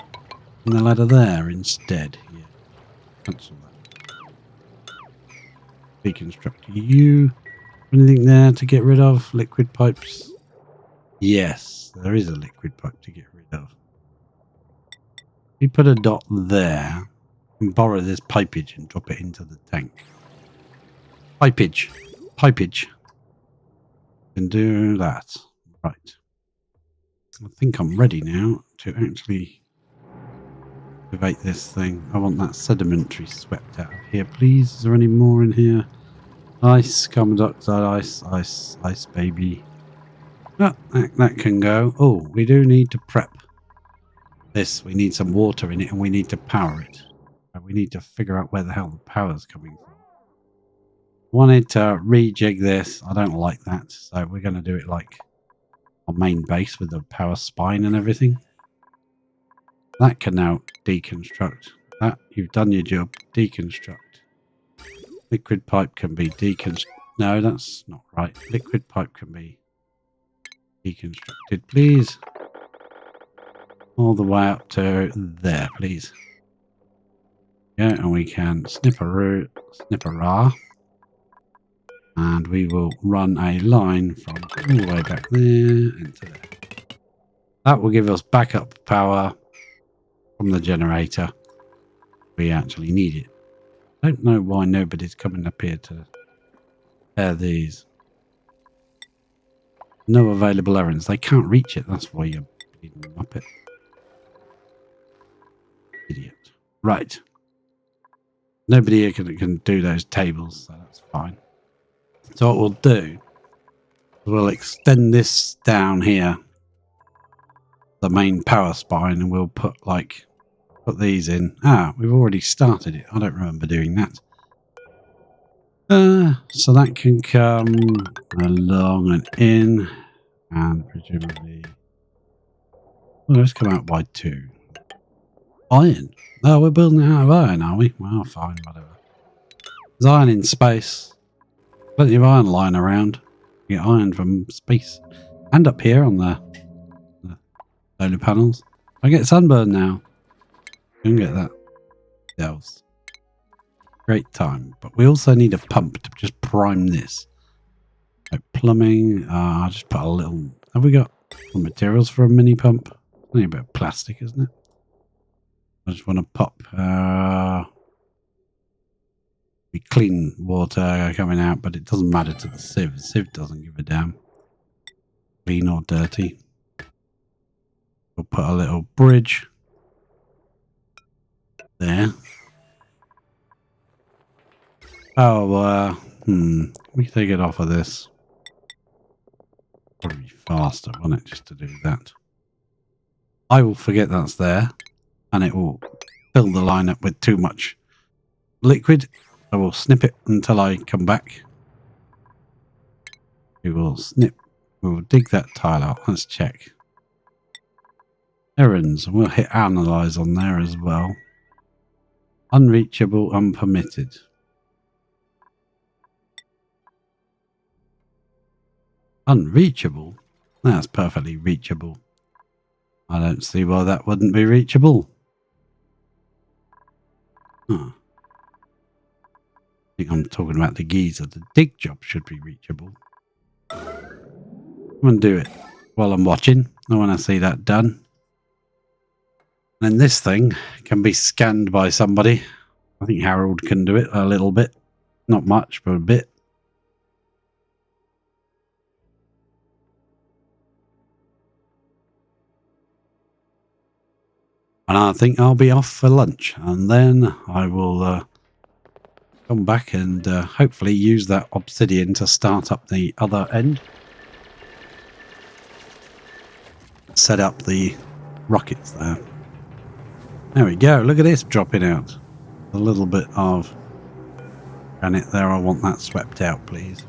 in the ladder there instead. Yeah. Cancel that. Deconstruct you. Anything there to get rid of? Liquid pipes? Yes, there is a liquid pipe to get rid of. We put a dot there and borrow this pipage and drop it into the tank. Pipage. Pipage. Can do that. Right. I think I'm ready now to actually activate this thing. I want that sedimentary swept out of here, please. Is there any more in here? Ice, carbon dioxide, ice, ice, ice, baby. Oh, that can go. Oh, we do need to prep this. We need some water in it and we need to power it. We need to figure out where the hell the power's coming from. Wanted to rejig this. I don't like that. So we're going to do it like our main base with the power spine and everything. That can now deconstruct. That, you've done your job. Deconstruct. Liquid pipe can be deconstructed. No, that's not right. Liquid pipe can be deconstructed, please. All the way up to there, please. Yeah, and we can snipperoo, snipperah. And we will run a line from all the way back there into there. That will give us backup power from the generator. We actually need it. I don't know why nobody's coming up here to pair these. No available errands. They can't reach it. That's why you're beating them up it. Idiot. Right. Nobody here can do those tables, so that's fine. So what we'll do, we'll extend this down here, the main power spine, and we'll put these in. Ah, we've already started it. I don't remember doing that. So that can come along and in, and presumably, well, let's come out by 2. Iron. Oh, we're building it out of iron, are we? Well, fine, whatever. There's iron in space. Plenty of iron lying around. You get iron from space. And up here on the solar panels. I get sunburn now. You can get that. Else. Great time. But we also need a pump to just prime this. Like plumbing. I'll just put a little... Have we got materials for a mini pump? Only a bit of plastic, isn't it? I just want to pop... be clean water coming out, but it doesn't matter to the sieve. The sieve doesn't give a damn. Clean or dirty. We'll put a little bridge there. Oh, we can take it off of this. Probably faster, won't it, just to do that. I will forget that's there, and it will fill the line up with too much liquid. I will snip it until I come back. We will snip. We will dig that tile out. Let's check. Errands. We'll hit analyze on there as well. Unreachable, unpermitted. Unreachable? That's perfectly reachable. I don't see why that wouldn't be reachable. Huh. I think I'm talking about the geyser. The dig job should be reachable. Come and do it while I'm watching. I want to see that done. Then this thing can be scanned by somebody. I think Harold can do it a little bit. Not much, but a bit. And I think I'll be off for lunch. And then I will come back and hopefully use that obsidian to start up the other end. Set up the rockets there. There we go. Look at this dropping out. A little bit of granite there. I want that swept out, please.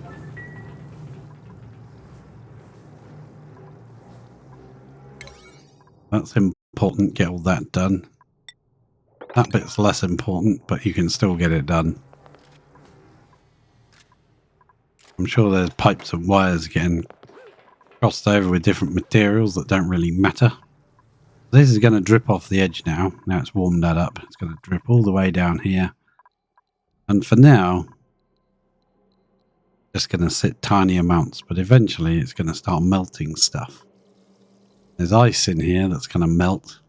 That's important. Get all that done. That bit's less important, but you can still get it done. I'm sure there's pipes and wires getting crossed over with different materials that don't really matter. This is going to drip off the edge now. Now it's warmed that up. It's going to drip all the way down here. And for now, just going to sit tiny amounts, but eventually it's going to start melting stuff. There's ice in here that's going to melt.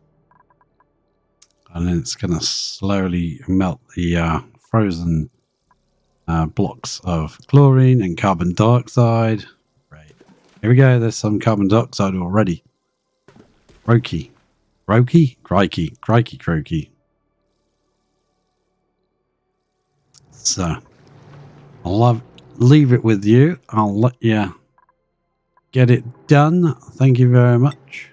And then it's going to slowly melt the frozen blocks of chlorine and carbon dioxide. Right. Here we go. There's some carbon dioxide already. Crikey. Crikey? Crikey. Crikey croaky. So, I'll leave it with you. I'll let you get it done. Thank you very much.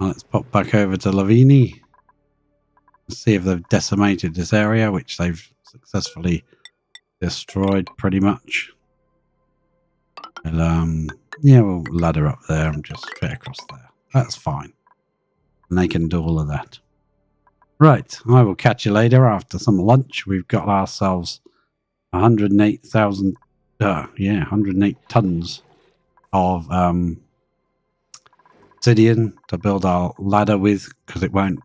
Now let's pop back over to Lavini. See if they've decimated this area, which they've successfully destroyed pretty much. And, yeah, we'll ladder up there and just straight across there. That's fine. And they can do all of that. Right, I will catch you later after some lunch. We've got ourselves 108,000, 108 tons of obsidian to build our ladder with, because it won't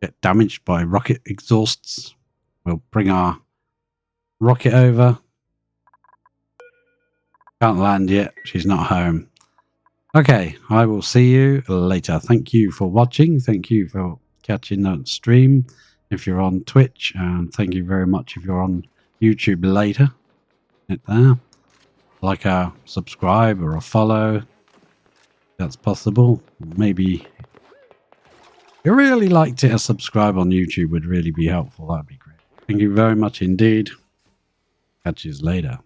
get damaged by rocket exhausts. We'll bring our rocket over. Can't land yet. She's not home. Okay, I will see you later. Thank you for watching. Thank you for catching the stream if you're on Twitch. And thank you very much if you're on YouTube later. Hit there. Like a subscribe or a follow. That's possible. Maybe if you really liked it, a subscribe on YouTube would really be helpful. That'd be great. Thank you very much indeed. Catch you later.